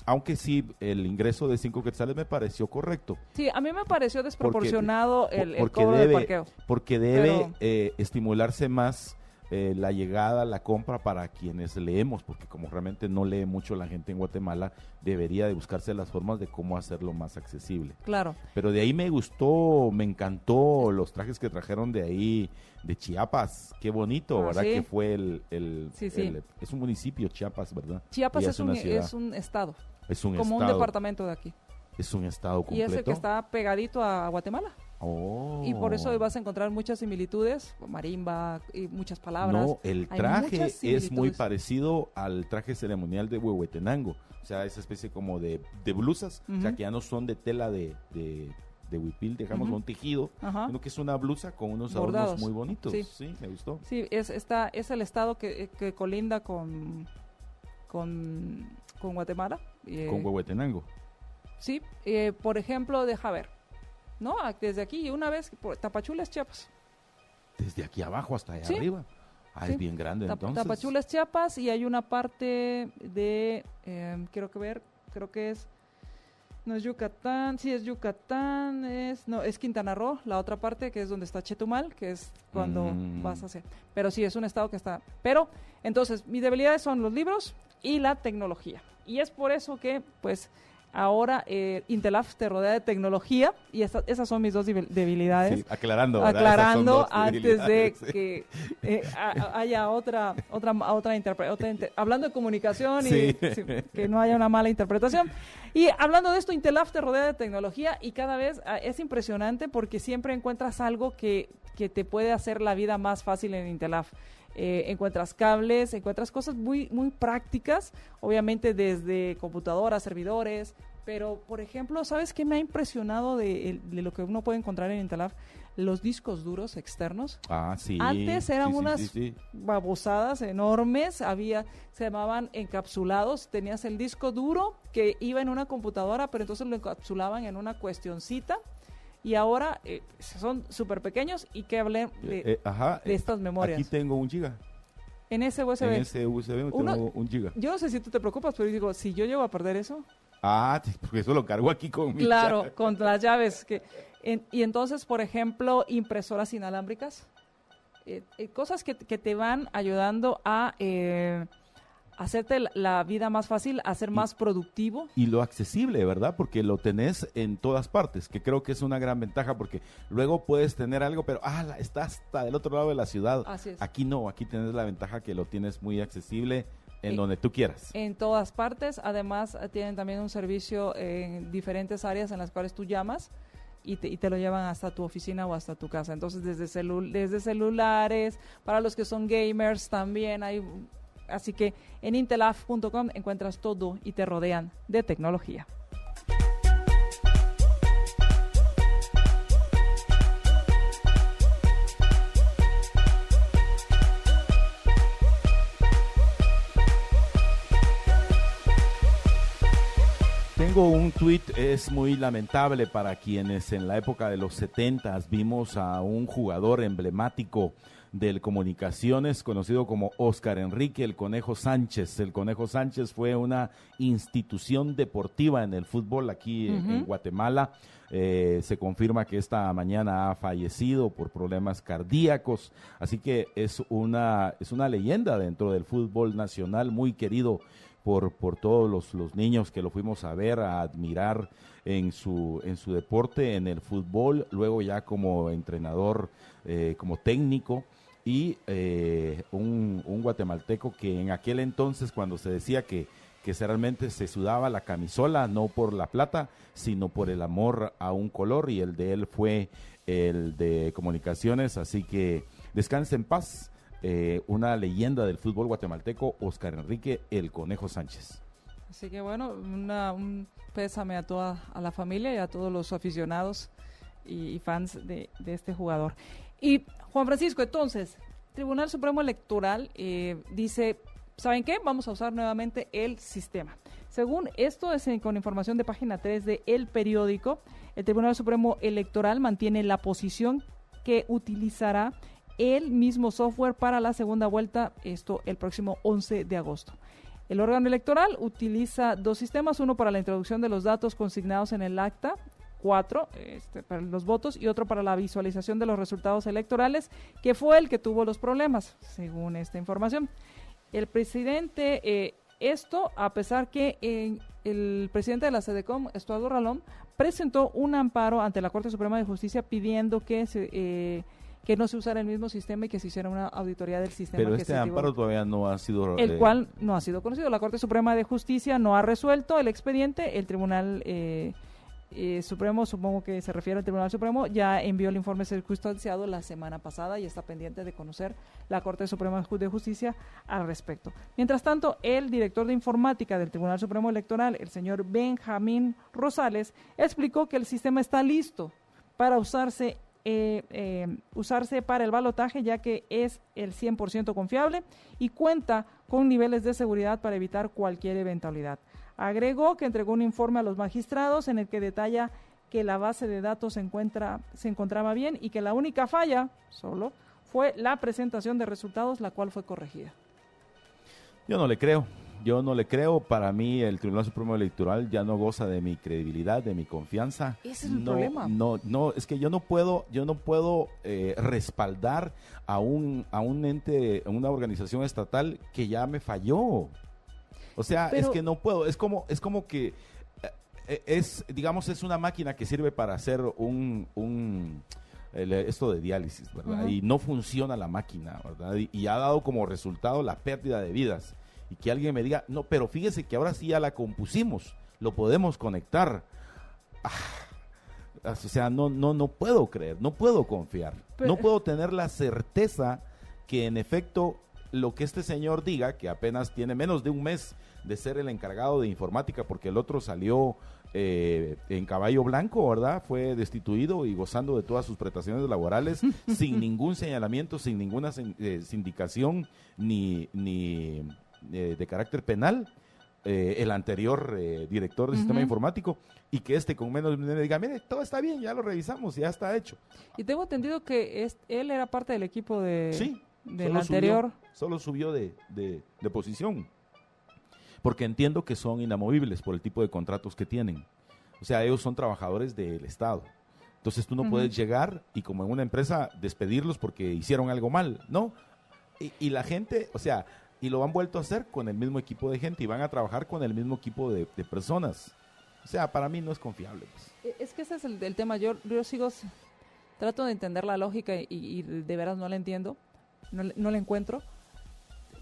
aunque sí, el ingreso de 5 quetzales me pareció correcto. Sí, a mí me pareció desproporcionado el cobro de parqueo. Porque debe estimularse más la llegada, la compra para quienes leemos, porque como realmente no lee mucho la gente en Guatemala, debería de buscarse las formas de cómo hacerlo más accesible. Claro. Pero de ahí me gustó, me encantó los trajes que trajeron de ahí, de Chiapas, qué bonito, ¿verdad? ¿Sí? Que fue Sí. es un municipio, Chiapas, ¿verdad? Chiapas es un estado. Es un como estado. un departamento de aquí. Es un estado completo. Y es el que está pegadito a Guatemala. Oh. Y por eso vas a encontrar muchas similitudes, marimba y muchas palabras. No, el traje es muy parecido al traje ceremonial de Huehuetenango. O sea, esa especie como de blusas, o sea, que ya no son de tela de huipil, digamos, un tejido, sino que es una blusa con unos adornos muy bonitos. Sí, me gustó. Sí, es el estado que colinda con Guatemala. Con Huehuetenango. Sí, por ejemplo, deja ver. No, desde aquí, una vez, por Tapachulas, Chiapas. Desde aquí abajo hasta allá arriba. Es bien grande entonces. Tapachulas, Chiapas, y hay una parte de, creo que es, no es Yucatán, sí es Yucatán, es Quintana Roo, la otra parte que es donde está Chetumal, que es cuando vas hacia, pero sí, es un estado que está, pero, entonces, mis debilidades son los libros y la tecnología, y es por eso que, pues, ahora Intelaf te rodea de tecnología y esas son mis dos debilidades. Sí, aclarando antes de que haya otra hablando de comunicación y que no haya una mala interpretación. Y hablando de esto, Intelaf te rodea de tecnología y cada vez es impresionante porque siempre encuentras algo que te puede hacer la vida más fácil en Intelaf. Encuentras cables, encuentras cosas muy, muy prácticas, obviamente desde computadoras, servidores, pero por ejemplo, ¿sabes qué me ha impresionado de lo que uno puede encontrar en Intelaf? Los discos duros externos. Sí. Antes eran unas babosadas enormes, se llamaban encapsulados, tenías el disco duro que iba en una computadora, pero entonces lo encapsulaban en una cuestioncita. Y ahora son súper pequeños y que hablen de estas memorias. Aquí tengo 1 giga. En ese USB. En ese USB tengo 1 giga. Yo no sé si tú te preocupas, pero digo, si yo llego a perder eso. Porque eso lo cargo aquí con mi Claro, con las llaves. Y entonces, por ejemplo, impresoras inalámbricas. Cosas que te van ayudando a hacerte la vida más fácil, a ser más productivo. Y lo accesible, ¿verdad? Porque lo tenés en todas partes, que creo que es una gran ventaja, porque luego puedes tener algo, pero está hasta del otro lado de la ciudad. Así es. Aquí no, aquí tenés la ventaja que lo tienes muy accesible en donde tú quieras. En todas partes, además tienen también un servicio en diferentes áreas en las cuales tú llamas y te lo llevan hasta tu oficina o hasta tu casa. Entonces, desde celulares, para los que son gamers también hay. Así que en intelaf.com encuentras todo y te rodean de tecnología. Tengo un tuit, es muy lamentable para quienes en la época de los 70s vimos a un jugador emblemático del Comunicaciones, conocido como Óscar Enrique el Conejo Sánchez. El Conejo Sánchez fue una institución deportiva en el fútbol aquí en Guatemala. Se confirma que esta mañana ha fallecido por problemas cardíacos, así que es una leyenda dentro del fútbol nacional, muy querido por todos los niños que lo fuimos a ver, a admirar en su deporte, en el fútbol, luego ya como entrenador, como técnico, y un guatemalteco que en aquel entonces, cuando se decía que realmente se sudaba la camisola, no por la plata, sino por el amor a un color, y el de él fue el de Comunicaciones, así que descanse en paz, una leyenda del fútbol guatemalteco, Oscar Enrique El Conejo Sánchez. Así que bueno, un pésame a la familia y a todos los aficionados y fans de este jugador. Y Juan Francisco, entonces, Tribunal Supremo Electoral dice, ¿saben qué? Vamos a usar nuevamente el sistema. Según esto, es con información de página 3 de El Periódico, el Tribunal Supremo Electoral mantiene la posición que utilizará el mismo software para la segunda vuelta, esto el próximo 11 de agosto. El órgano electoral utiliza dos sistemas, uno para la introducción de los datos consignados en el acta, 4 para los votos, y otro para la visualización de los resultados electorales, que fue el que tuvo los problemas, según esta información. El presidente, esto a pesar que el presidente de la SEDECOM, Estuardo Ralón, presentó un amparo ante la Corte Suprema de Justicia pidiendo que no se usara el mismo sistema y que se hiciera una auditoría del sistema. Pero este amparo todavía no ha sido... El cual no ha sido conocido. La Corte Suprema de Justicia no ha resuelto el expediente. El Tribunal Supremo, supongo que se refiere al Tribunal Supremo, ya envió el informe circunstanciado la semana pasada y está pendiente de conocer la Corte Suprema de Justicia al respecto. Mientras tanto, el director de informática del Tribunal Supremo Electoral, el señor Benjamín Rosales, explicó que el sistema está listo para usarse para el balotaje, ya que es el 100% confiable y cuenta con niveles de seguridad para evitar cualquier eventualidad. Agregó que entregó un informe a los magistrados en el que detalla que la base de datos se encontraba bien y que la única falla solo fue la presentación de resultados, la cual fue corregida. Yo no le creo. Para mí el Tribunal Supremo Electoral ya no goza de mi credibilidad, de mi confianza. Ese es el problema. No, es que yo no puedo respaldar a un ente, a una organización estatal que ya me falló. O sea, es que no puedo. Es como que digamos, es una máquina que sirve para hacer esto de diálisis, ¿verdad? Uh-huh. Y no funciona la máquina, ¿verdad? Y ha dado como resultado la pérdida de vidas. Y que alguien me diga, no, pero fíjese que ahora sí ya la compusimos, lo podemos conectar. O sea, no puedo creer, no puedo confiar, no puedo tener la certeza que en efecto lo que este señor diga, que apenas tiene menos de un mes de ser el encargado de informática, porque el otro salió en caballo blanco, ¿verdad? Fue destituido y gozando de todas sus prestaciones laborales, sin ningún señalamiento, sin ninguna sindicación, ni de carácter penal, el anterior director del sistema informático, y que con menos me diga, mire, todo está bien, ya lo revisamos, ya está hecho. Y tengo entendido que él era parte del equipo del anterior. Solo subió de posición, porque entiendo que son inamovibles por el tipo de contratos que tienen. O sea, ellos son trabajadores del Estado. Entonces tú no puedes llegar y como en una empresa despedirlos porque hicieron algo mal, ¿no? Y la gente, o sea, y lo han vuelto a hacer con el mismo equipo de gente y van a trabajar con el mismo equipo de personas. O sea, para mí no es confiable. Pues. Es que ese es el tema. Yo trato de entender la lógica y de veras no la entiendo, no la encuentro,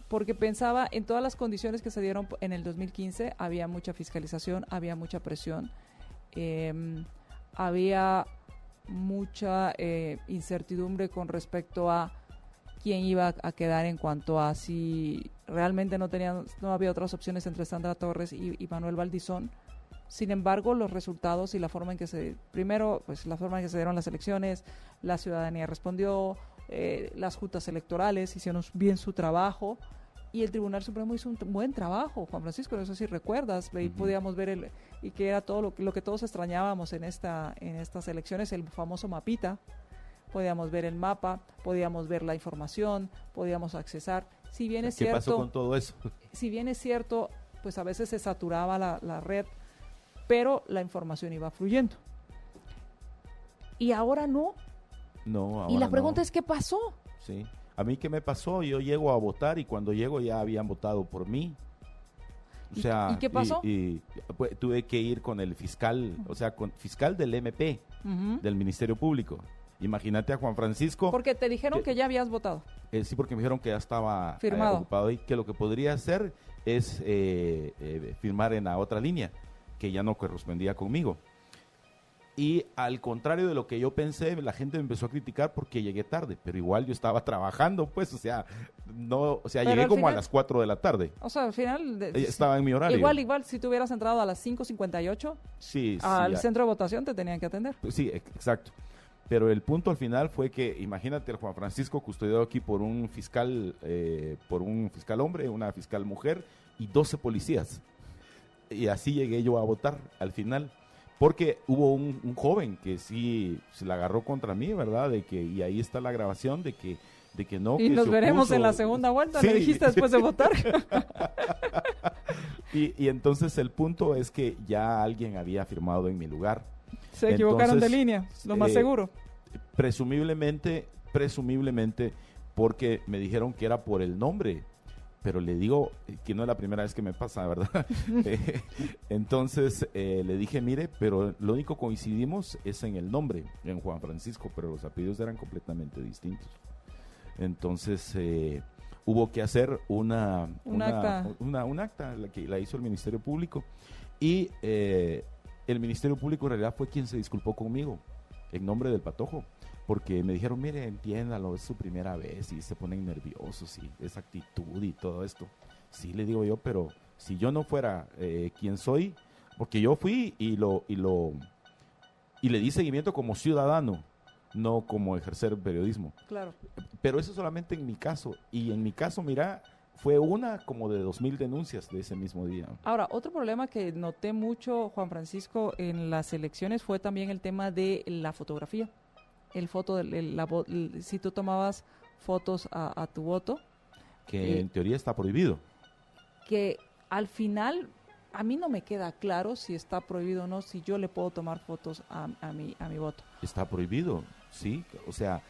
porque pensaba en todas las condiciones que se dieron en el 2015, había mucha fiscalización, había mucha presión, había mucha incertidumbre con respecto a quién iba a quedar en cuanto a si realmente no había otras opciones entre Sandra Torres y Manuel Valdizón. Sin embargo, los resultados y la forma en que se dieron las elecciones, la ciudadanía respondió, las juntas electorales hicieron bien su trabajo y el Tribunal Supremo hizo un buen trabajo, Juan Francisco, no sé si recuerdas, y podíamos ver y que era todo lo que todos extrañábamos en estas elecciones, el famoso mapita. Podíamos ver el mapa, podíamos ver la información, podíamos accesar. Si bien es cierto, ¿qué pasó con todo eso? Si bien es cierto, pues a veces se saturaba la red, pero la información iba fluyendo. Y ahora no. No, ahora y la pregunta no. es, ¿qué pasó? Sí. ¿A mí qué me pasó? Yo llego a votar y cuando llego ya habían votado por mí. O sea, ¿Y qué pasó? Pues, tuve que ir con el fiscal, o sea, con fiscal del MP, del Ministerio Público. Imagínate a Juan Francisco. Porque te dijeron que ya habías votado. Sí, porque me dijeron que ya estaba firmado, ocupado y que lo que podría hacer es firmar en la otra línea, que ya no correspondía conmigo. Y al contrario de lo que yo pensé, la gente me empezó a criticar porque llegué tarde, pero igual yo estaba trabajando, pues, llegué como a las 4 de la tarde. O sea, al final estaba en mi horario. Igual, si tú hubieras entrado a las 5:58, al centro de votación te tenían que atender. Sí, exacto. Pero el punto al final fue que, imagínate, el Juan Francisco custodiado aquí por un fiscal hombre, una fiscal mujer y 12 policías. Y así llegué yo a votar al final. Porque hubo un joven que sí se la agarró contra mí, ¿verdad? Y ahí está la grabación de que no. Y que nos veremos en la segunda vuelta, sí. Le dijiste después de votar. y entonces el punto es que ya alguien había firmado en mi lugar. Se equivocaron de línea, lo más seguro. Presumiblemente, porque me dijeron que era por el nombre. Pero le digo que no es la primera vez que me pasa, ¿verdad? Entonces le dije, mire, pero lo único coincidimos es en el nombre, en Juan Francisco, pero los apellidos eran completamente distintos. Entonces hubo que hacer un acta, la que la hizo el Ministerio Público, y el Ministerio Público en realidad fue quien se disculpó conmigo en nombre del Patojo. Porque me dijeron, mire, entiéndalo, es su primera vez y se ponen nerviosos y esa actitud y todo esto. Sí, le digo yo, pero si yo no fuera quien soy, porque yo fui y le di seguimiento como ciudadano, no como ejercer periodismo. Claro. Pero eso solamente en mi caso. Y en mi caso, mira, fue una como de 2,000 denuncias de ese mismo día. Ahora, otro problema que noté mucho, Juan Francisco, en las elecciones fue también el tema de la fotografía. Si tú tomabas fotos a tu voto. Que en teoría está prohibido. Que al final a mí no me queda claro si está prohibido o no, si yo le puedo tomar fotos a mi voto. Está prohibido, sí. O sea,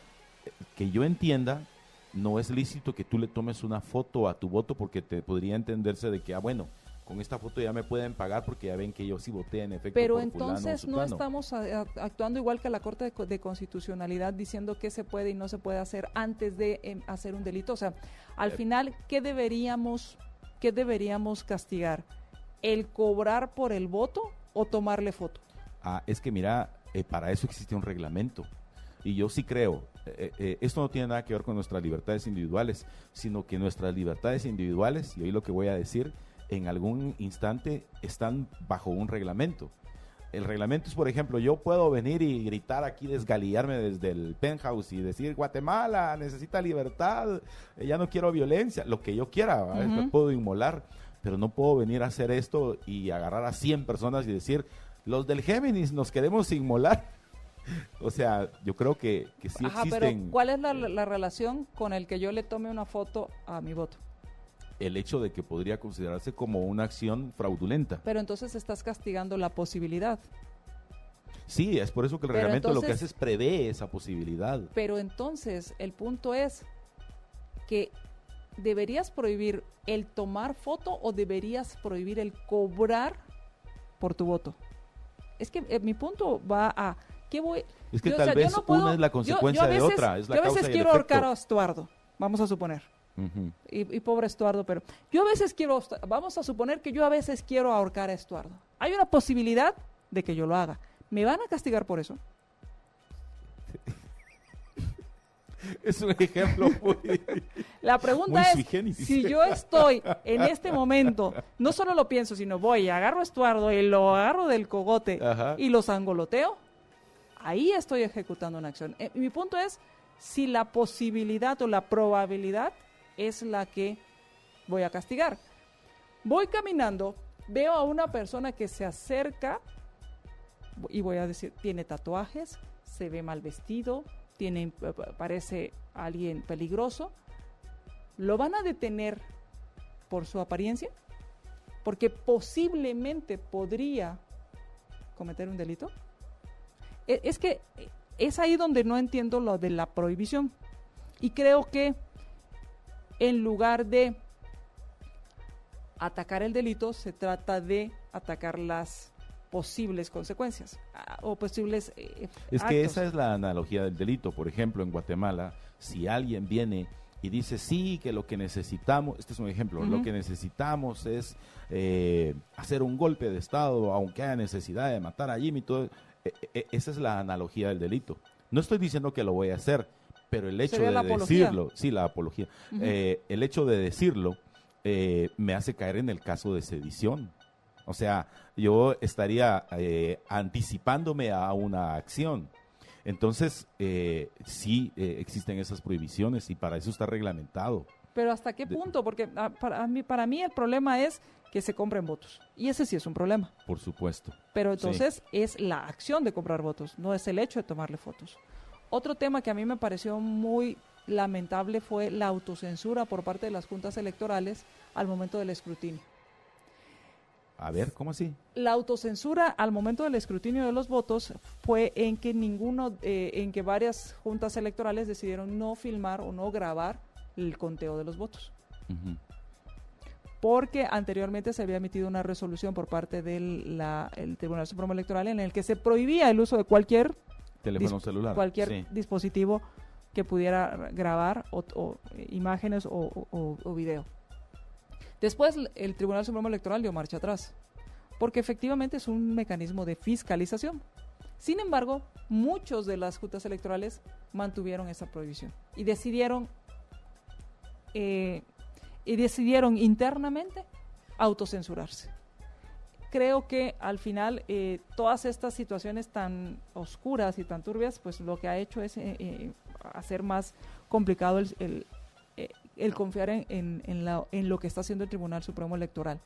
que yo entienda, no es lícito que tú le tomes una foto a tu voto porque te podría entenderse de que, bueno, con esta foto ya me pueden pagar porque ya ven que yo sí voté en efecto. Pero por entonces fulano, no estamos actuando igual que la Corte de Constitucionalidad diciendo qué se puede y no se puede hacer antes de hacer un delito. O sea, al final, ¿qué deberíamos castigar? ¿El cobrar por el voto o tomarle foto? Es que mira, para eso existe un reglamento. Y yo sí creo, esto no tiene nada que ver con nuestras libertades individuales, sino que nuestras libertades individuales, y hoy lo que voy a decir, en algún instante están bajo un reglamento. El reglamento es, por ejemplo, yo puedo venir y gritar aquí, desgalillarme desde el penthouse y decir, Guatemala necesita libertad, ya no quiero violencia, lo que yo quiera, me puedo inmolar, pero no puedo venir a hacer esto y agarrar a 100 personas y decir, los del Géminis nos queremos inmolar. O sea, yo creo que sí existen. Pero ¿cuál es la relación con el que yo le tome una foto a mi voto? El hecho de que podría considerarse como una acción fraudulenta. Pero entonces estás castigando la posibilidad. Sí, es por eso que el reglamento lo que hace es prevé esa posibilidad. Pero entonces el punto es que ¿deberías prohibir el tomar foto o deberías prohibir el cobrar por tu voto? Es que mi punto va a... ¿qué voy? Es que tal vez una es la consecuencia de otra, es la causa y el efecto. Yo a veces quiero ahorcar a Estuardo, vamos a suponer. Y pobre Estuardo, pero yo a veces vamos a suponer que yo a veces quiero ahorcar a Estuardo. Hay una posibilidad de que yo lo haga. ¿Me van a castigar por eso? Es un ejemplo muy... La pregunta es, si yo estoy en este momento, no solo lo pienso, sino voy y agarro a Estuardo y lo agarro del cogote y lo sangoloteo, ahí estoy ejecutando una acción. Mi punto es, si la posibilidad o la probabilidad es la que voy a castigar. Voy caminando, veo a una persona que se acerca y voy a decir, tiene tatuajes, se ve mal vestido, parece alguien peligroso. ¿Lo van a detener por su apariencia? Porque posiblemente podría cometer un delito. Es que es ahí donde no entiendo lo de la prohibición. Y creo que en lugar de atacar el delito, se trata de atacar las posibles consecuencias o posibles Es que actos. esa es la analogía del delito. Por ejemplo, en Guatemala, si alguien viene y dice, sí, que lo que necesitamos, este es un ejemplo, lo que necesitamos es hacer un golpe de Estado, aunque haya necesidad de matar a Jimmy, todo, esa es la analogía del delito. No estoy diciendo que lo voy a hacer, pero el hecho Sería la de apología. decirlo, sí, la apología, el hecho de decirlo me hace caer en el caso de sedición. O sea, yo estaría anticipándome a una acción. Entonces, sí existen esas prohibiciones y para eso está reglamentado. Pero ¿hasta qué punto? Porque para mí el problema es que se compren votos. Y ese sí es un problema. Por supuesto. Pero entonces es la acción de comprar votos, no es el hecho de tomarle fotos. Otro tema que a mí me pareció muy lamentable fue la autocensura por parte de las juntas electorales al momento del escrutinio. A ver, ¿cómo así? La autocensura al momento del escrutinio de los votos fue en que en que varias juntas electorales decidieron no filmar o no grabar el conteo de los votos. Porque anteriormente se había emitido una resolución por parte del el Tribunal Supremo Electoral en el que se prohibía el uso de cualquier Teléfono celular. cualquier Sí. dispositivo que pudiera grabar o imágenes o video. Después el Tribunal Supremo Electoral dio marcha atrás, porque efectivamente es un mecanismo de fiscalización. Sin embargo, muchos de las juntas electorales mantuvieron esa prohibición y decidieron internamente autocensurarse. Creo que al final todas estas situaciones tan oscuras y tan turbias, pues lo que ha hecho es hacer más complicado el confiar en lo que está haciendo el Tribunal Supremo Electoral.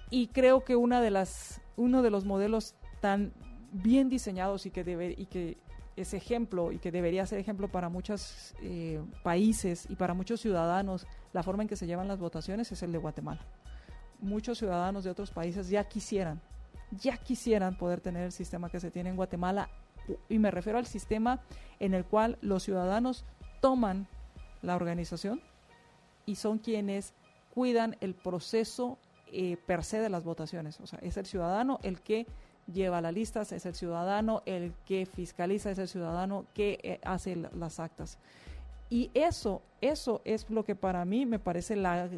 Y creo que uno de los modelos tan bien diseñados y que es ejemplo y que debería ser ejemplo para muchos países y para muchos ciudadanos, la forma en que se llevan las votaciones es el de Guatemala. Muchos ciudadanos de otros países ya quisieran poder tener el sistema que se tiene en Guatemala, y me refiero al sistema en el cual los ciudadanos toman la organización y son quienes cuidan el proceso per se de las votaciones. O sea, es el ciudadano el que lleva las listas, es el ciudadano el que fiscaliza, es el ciudadano que hace las actas. Y eso es lo que para mí me parece la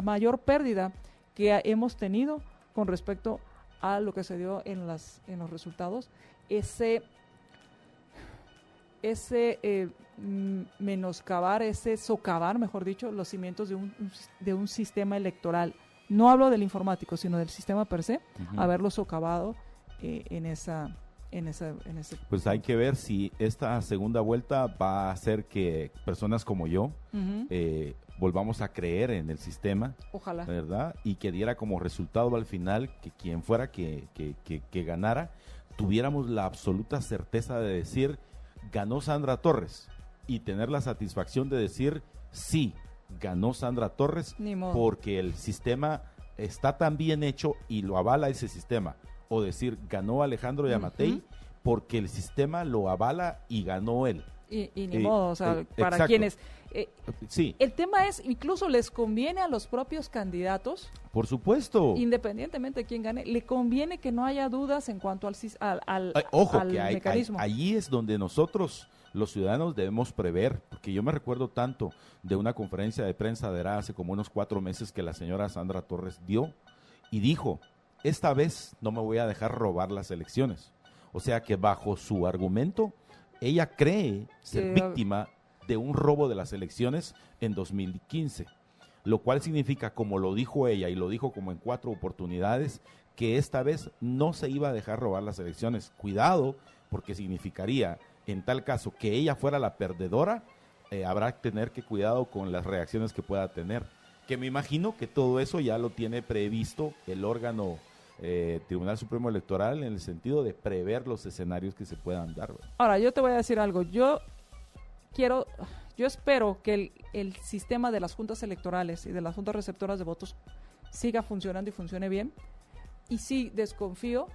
mayor pérdida que hemos tenido con respecto a lo que se dio en los resultados. Ese menoscabar, ese socavar, mejor dicho, los cimientos de un sistema electoral. No hablo del informático, sino del sistema per se, haberlo socavado en ese. Pues hay que ver si esta segunda vuelta va a hacer que personas como yo volvamos a creer en el sistema. Ojalá. ¿Verdad? Y que diera como resultado al final que quien fuera que ganara, tuviéramos la absoluta certeza de decir, ganó Sandra Torres, y tener la satisfacción de decir, sí, ganó Sandra Torres, Ni modo. porque el sistema está tan bien hecho y lo avala ese sistema. O decir, ganó Alejandro Yamatei porque el sistema lo avala y ganó él. Y ni modo, o sea, para exacto. quienes... Sí, El tema es, incluso les conviene a los propios candidatos, por supuesto. independientemente de quién gane, le conviene que no haya dudas en cuanto al Ojo, al que mecanismo. allí es donde nosotros, los ciudadanos, debemos prever, porque yo me recuerdo tanto de una conferencia de prensa de hace como unos 4 meses que la señora Sandra Torres dio y dijo, esta vez no me voy a dejar robar las elecciones. O sea que bajo su argumento, ella cree ser víctima de un robo de las elecciones en 2015, lo cual significa, como lo dijo ella y lo dijo como en 4 oportunidades, que esta vez no se iba a dejar robar las elecciones. Cuidado, porque significaría, en tal caso, que ella fuera la perdedora, habrá que tener que cuidado con las reacciones que pueda tener. Que me imagino que todo eso ya lo tiene previsto el órgano Tribunal Supremo Electoral, en el sentido de prever los escenarios que se puedan dar. Ahora, yo te voy a decir algo. Yo espero que el sistema de las juntas electorales y de las juntas receptoras de votos siga funcionando y funcione bien. Y sí desconfío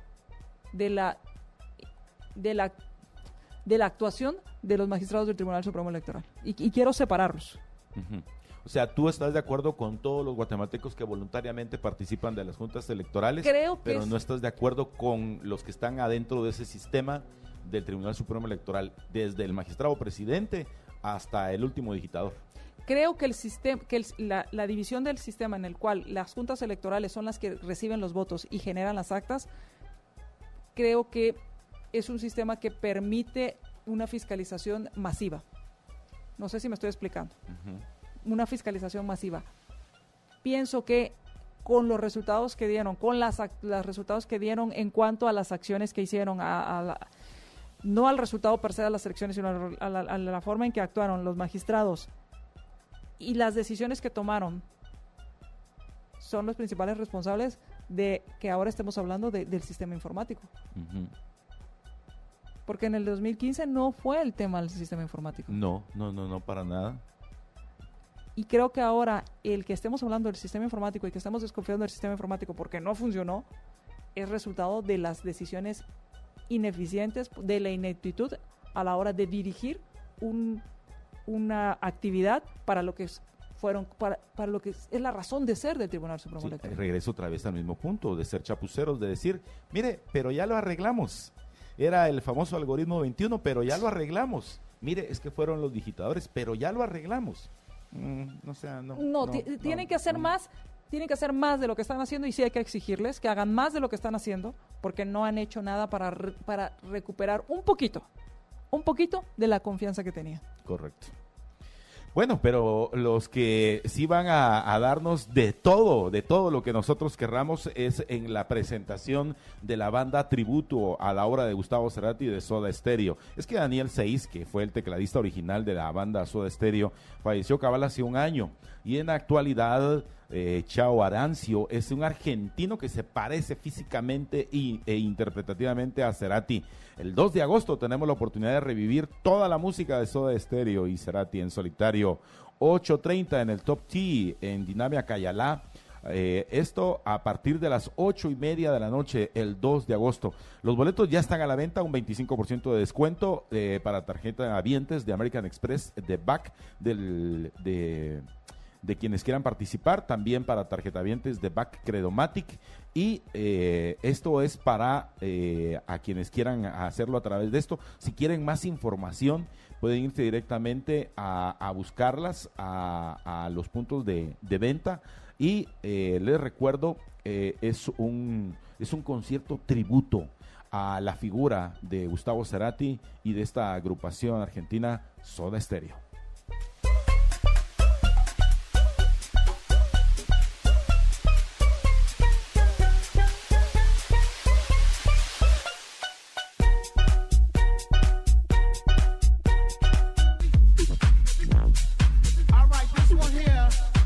de la actuación de los magistrados del Tribunal Supremo Electoral. Y quiero separarlos. O sea, tú estás de acuerdo con todos los guatemaltecos que voluntariamente participan de las juntas electorales, pero no estás de acuerdo con los que están adentro de ese sistema del Tribunal Supremo Electoral, desde el magistrado presidente hasta el último digitador. Creo que la división del sistema en el cual las juntas electorales son las que reciben los votos y generan las actas, creo que es un sistema que permite una fiscalización masiva. No sé si me estoy explicando. Una fiscalización masiva. Pienso que con los resultados que dieron, con los resultados que dieron en cuanto a las acciones que hicieron, no al resultado per se de las elecciones, sino a la forma en que actuaron los magistrados y las decisiones que tomaron, son los principales responsables de que ahora estemos hablando del sistema informático. Porque en el 2015 no fue el tema del sistema informático. No, para nada. Y creo que ahora el que estemos hablando del sistema informático y que estemos desconfiando del sistema informático porque no funcionó, es resultado de las decisiones ineficientes, de la ineptitud a la hora de dirigir una actividad para lo que para lo que es la razón de ser del Tribunal Supremo Electoral. Regreso otra vez al mismo punto, de ser chapuceros, de decir, mire, pero ya lo arreglamos. Era el famoso algoritmo 21, pero ya lo arreglamos. Mire, es que fueron los digitadores, pero ya lo arreglamos. Tienen que hacer más. Tienen que hacer más de lo que están haciendo y sí hay que exigirles que hagan más de lo que están haciendo porque no han hecho nada para recuperar un poquito de la confianza que tenían. Correcto. Bueno, pero los que sí van a darnos de todo lo que nosotros querramos es en la presentación de la banda tributo a la obra de Gustavo Cerati de Soda Stereo. Es que Daniel Saiz, que fue el tecladista original de la banda Soda Stereo, falleció cabal hace un año y en la actualidad Chao Arancio es un argentino que se parece físicamente e interpretativamente a Cerati. El 2 de agosto tenemos la oportunidad de revivir toda la música de Soda Stereo y Cerati en solitario. 8:30 en el Top T en Dinamia Cayalá. Esto a partir de las 8:30 de la noche, el 2 de agosto. Los boletos ya están a la venta, un 25% de descuento para tarjeta habientes de American Express, de BAC, de quienes quieran participar, también para tarjetavientes de BAC Credomatic y esto es para a quienes quieran hacerlo a través de esto. Si quieren más información pueden irse directamente a buscarlas a los puntos de venta y les recuerdo es un concierto tributo a la figura de Gustavo Cerati y de esta agrupación argentina Soda Stereo.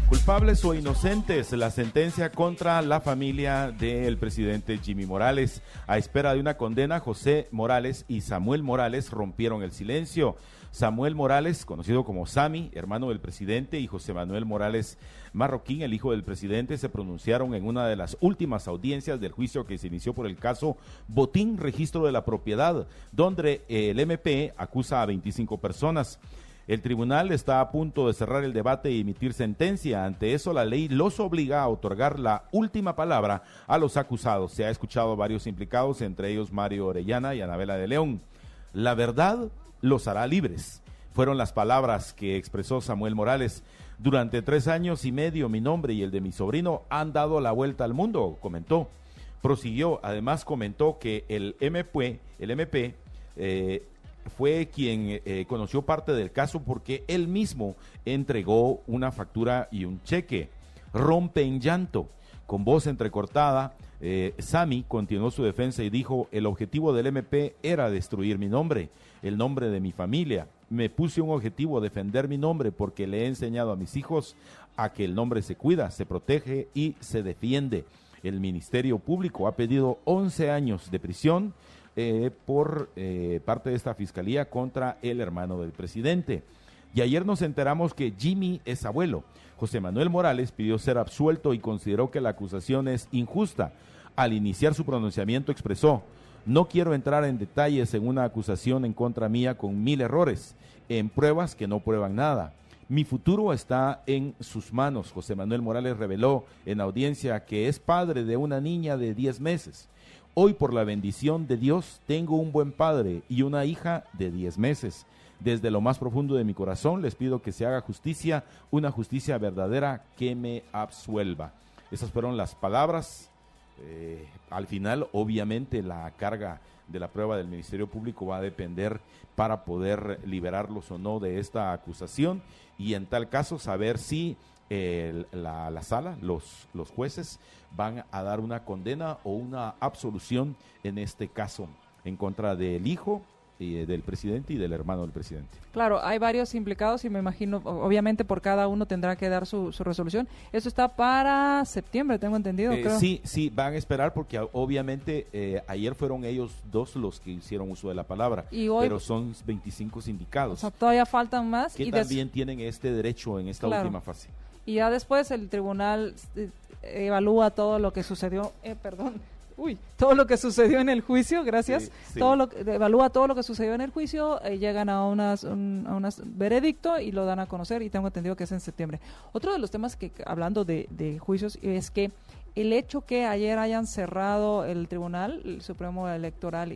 Culpables o inocentes, la sentencia contra la familia del presidente Jimmy Morales. A espera de una condena, José Morales y Samuel Morales rompieron el silencio. Samuel Morales, conocido como Sammy, hermano del presidente, y José Manuel Morales Marroquín, el hijo del presidente, se pronunciaron en una de las últimas audiencias del juicio que se inició por el caso Botín Registro de la Propiedad, donde el MP acusa a 25 personas. El tribunal está a punto de cerrar el debate y emitir sentencia. Ante eso, la ley los obliga a otorgar la última palabra a los acusados. Se ha escuchado a varios implicados, entre ellos Mario Orellana y Anabela de León. La verdad los hará libres. Fueron las palabras que expresó Samuel Morales. Durante 3 años y medio, mi nombre y el de mi sobrino han dado la vuelta al mundo, comentó. Prosiguió, además comentó que el MP fue quien conoció parte del caso porque él mismo entregó una factura y un cheque. Rompe en llanto. Con voz entrecortada, Sammy continuó su defensa y dijo: el objetivo del MP era destruir mi nombre, el nombre de mi familia. Me puse un objetivo, defender mi nombre, porque le he enseñado a mis hijos a que el nombre se cuida, se protege y se defiende. El Ministerio Público ha pedido 11 años de prisión por parte de esta fiscalía contra el hermano del presidente. Y ayer nos enteramos que Jimmy es abuelo. José Manuel Morales pidió ser absuelto y consideró que la acusación es injusta. Al iniciar su pronunciamiento expresó: no quiero entrar en detalles en una acusación en contra mía con 1000 errores, en pruebas que no prueban nada. Mi futuro está en sus manos. José Manuel Morales reveló en audiencia que es padre de una niña de 10 meses. Hoy, por la bendición de Dios, tengo un buen padre y una hija de 10 meses. Desde lo más profundo de mi corazón les pido que se haga justicia, una justicia verdadera que me absuelva. Esas fueron las palabras. Al final, obviamente, la carga de la prueba del Ministerio Público va a depender para poder liberarlos o no de esta acusación, y en tal caso saber si la sala, los jueces van a dar una condena o una absolución en este caso en contra del hijo del presidente y del hermano del presidente. Claro, hay varios implicados y me imagino, obviamente por cada uno tendrá que dar su resolución. Eso está para septiembre, tengo entendido, creo. Sí, van a esperar porque obviamente ayer fueron ellos dos los que hicieron uso de la palabra, y hoy, pero son 25 sindicados. O sea, todavía faltan más. Que también tienen este derecho en esta última fase. Y ya después el tribunal evalúa todo lo que sucedió, todo lo que sucedió en el juicio, gracias. Sí. Evalúa todo lo que sucedió en el juicio, llegan a unas veredicto y lo dan a conocer, y tengo entendido que es en septiembre. Otro de los temas que, hablando de juicios, es que el hecho que ayer hayan cerrado el Tribunal el Supremo Electoral,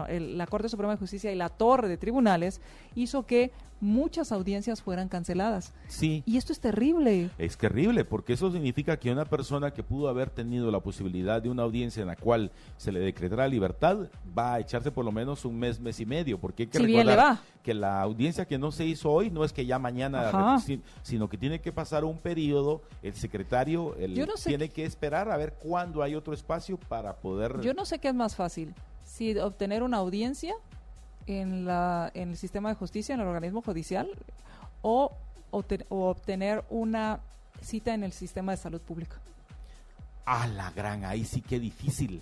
la Corte Suprema de Justicia y la torre de tribunales, hizo que muchas audiencias fueran canceladas. Sí. Y esto es terrible. Es terrible, porque eso significa que una persona que pudo haber tenido la posibilidad de una audiencia en la cual se le decretará libertad, va a echarse por lo menos un mes y medio, porque hay que recordar que la audiencia que no se hizo hoy no es que ya mañana, sino que tiene que pasar un periodo, el secretario tiene que esperar a ver cuándo hay otro espacio para poder... Yo no sé qué es más fácil, si obtener una audiencia en el sistema de justicia, en el organismo judicial, o obtener una cita en el sistema de salud pública. Ahí sí que difícil.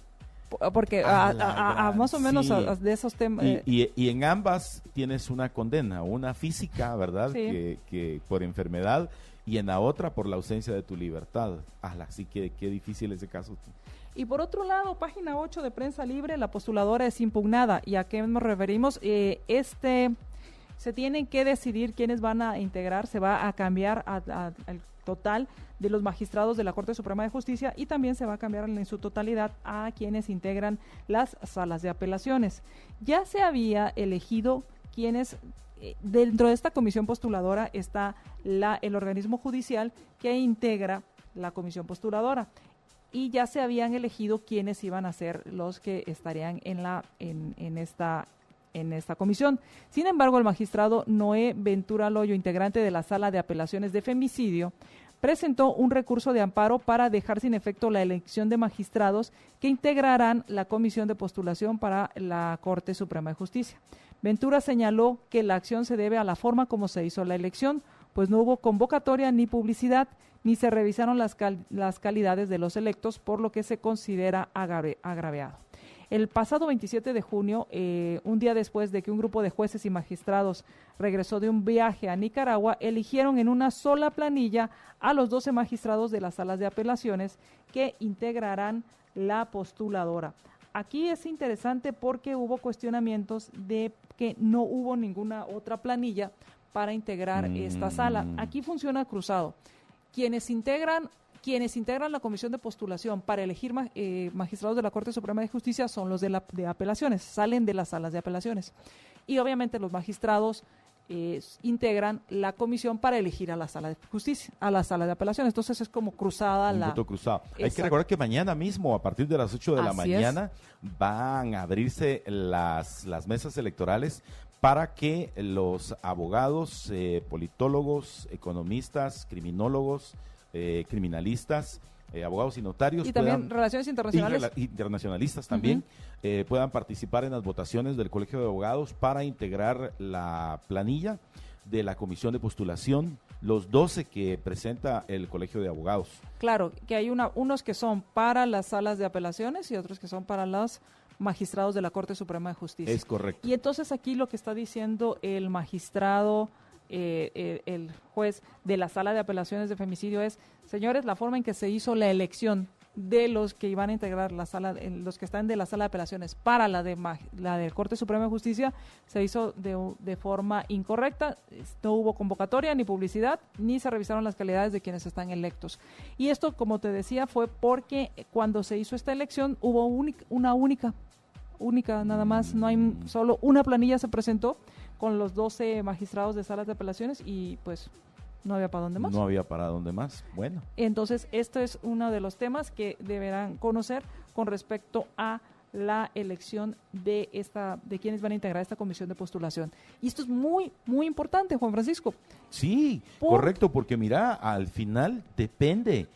Porque más o menos sí. De esos temas... Y en ambas tienes una condena, una física, ¿verdad? Sí. Que por enfermedad, y en la otra por la ausencia de tu libertad. Así que qué difícil ese caso. Y por otro lado, página 8 de Prensa Libre, la postuladora es impugnada. ¿Y a qué nos referimos? Se tienen que decidir quiénes van a integrar, se va a cambiar al total de los magistrados de la Corte Suprema de Justicia, y también se va a cambiar en su totalidad a quienes integran las salas de apelaciones. Ya se había elegido quienes... Dentro de esta comisión postuladora está el organismo judicial que integra la comisión postuladora, y ya se habían elegido quiénes iban a ser los que estarían en esta comisión. Sin embargo, el magistrado Noé Ventura Loyo, integrante de la Sala de Apelaciones de Femicidio, presentó un recurso de amparo para dejar sin efecto la elección de magistrados que integrarán la comisión de postulación para la Corte Suprema de Justicia. Ventura señaló que la acción se debe a la forma como se hizo la elección, pues no hubo convocatoria ni publicidad, ni se revisaron las calidades de los electos, por lo que se considera agraviado. El pasado 27 de junio, un día después de que un grupo de jueces y magistrados regresó de un viaje a Nicaragua, eligieron en una sola planilla a los 12 magistrados de las salas de apelaciones que integrarán la postuladora. Aquí es interesante porque hubo cuestionamientos de que no hubo ninguna otra planilla para integrar esta sala. Aquí funciona cruzado. Quienes integran la comisión de postulación para elegir magistrados de la Corte Suprema de Justicia son los de apelaciones, salen de las salas de apelaciones. Y obviamente los magistrados integran la comisión para elegir a la sala de justicia, a la sala de apelaciones. Entonces es como cruzada un voto cruzado. Hay que recordar que mañana mismo, a partir de las 8 de la mañana, van a abrirse las mesas electorales para que los abogados, politólogos, economistas, criminólogos, criminalistas, abogados y notarios, y también relaciones internacionales, internacionalistas también, puedan participar en las votaciones del Colegio de Abogados para integrar la planilla de la comisión de postulación, los 12 que presenta el Colegio de Abogados. Claro, que hay unos que son para las salas de apelaciones y otros que son para los magistrados de la Corte Suprema de Justicia. Es correcto. Y entonces aquí lo que está diciendo el magistrado, el juez de la Sala de Apelaciones de Femicidio es, señores, la forma en que se hizo la elección de los que iban a integrar la sala, los que están de la sala de apelaciones para la del Corte Suprema de Justicia, se hizo de forma incorrecta. No hubo convocatoria ni publicidad, ni se revisaron las calidades de quienes están electos. Y esto, como te decía, fue porque cuando se hizo esta elección hubo una única nada más, no hay solo una planilla se presentó con los 12 magistrados de salas de apelaciones y pues no había para dónde más. No había para dónde más. Bueno. Entonces, esto es uno de los temas que deberán conocer con respecto a la elección de quienes van a integrar esta comisión de postulación. Y esto es muy, muy importante, Juan Francisco. Sí, correcto, porque mira, al final depende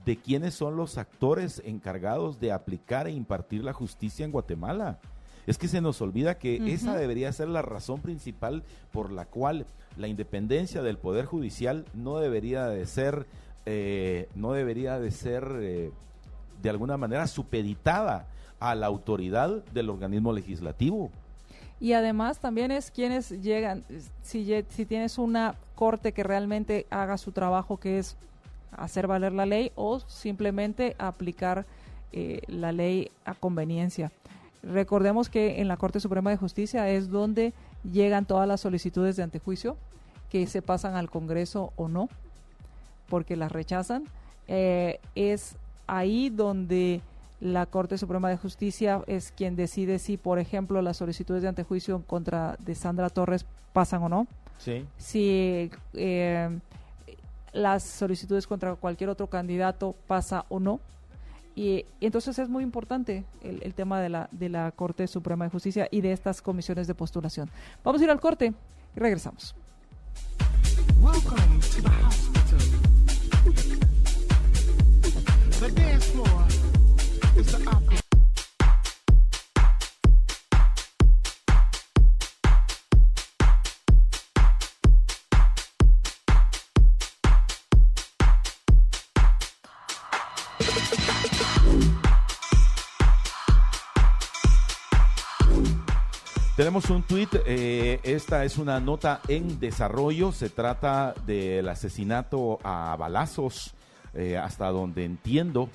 de quiénes son los actores encargados de aplicar e impartir la justicia en Guatemala. Es que se nos olvida que esa debería ser la razón principal por la cual la independencia del Poder Judicial no debería de ser de alguna manera supeditada a la autoridad del organismo legislativo. Y además también es quienes llegan, si tienes una corte que realmente haga su trabajo, que es hacer valer la ley o simplemente aplicar la ley a conveniencia. Recordemos que en la Corte Suprema de Justicia es donde llegan todas las solicitudes de antejuicio que se pasan al Congreso o no, porque las rechazan. Es ahí donde la Corte Suprema de Justicia es quien decide si, por ejemplo, las solicitudes de antejuicio en contra de Sandra Torres pasan o no. Sí. Si las solicitudes contra cualquier otro candidato pasa o no. Y entonces es muy importante el tema de la Corte Suprema de Justicia y de estas comisiones de postulación. Vamos a ir al corte y regresamos. Welcome to the hospital. The dance floor is the opera. Tenemos un tuit, esta es una nota en desarrollo, se trata del asesinato a balazos, hasta donde entiendo,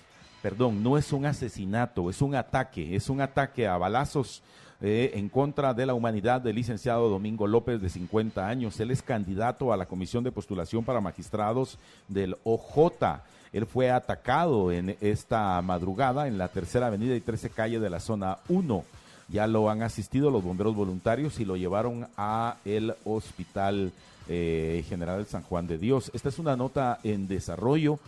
no es un asesinato, es un ataque a balazos en contra de la humanidad del licenciado Domingo López, de 50 años. Él es candidato a la comisión de postulación para magistrados del OJ. Él fue atacado en esta madrugada en la Tercera Avenida y 13 Calle de la zona 1. Ya lo han asistido los bomberos voluntarios y lo llevaron a el Hospital General San Juan de Dios. Esta es una nota en desarrollo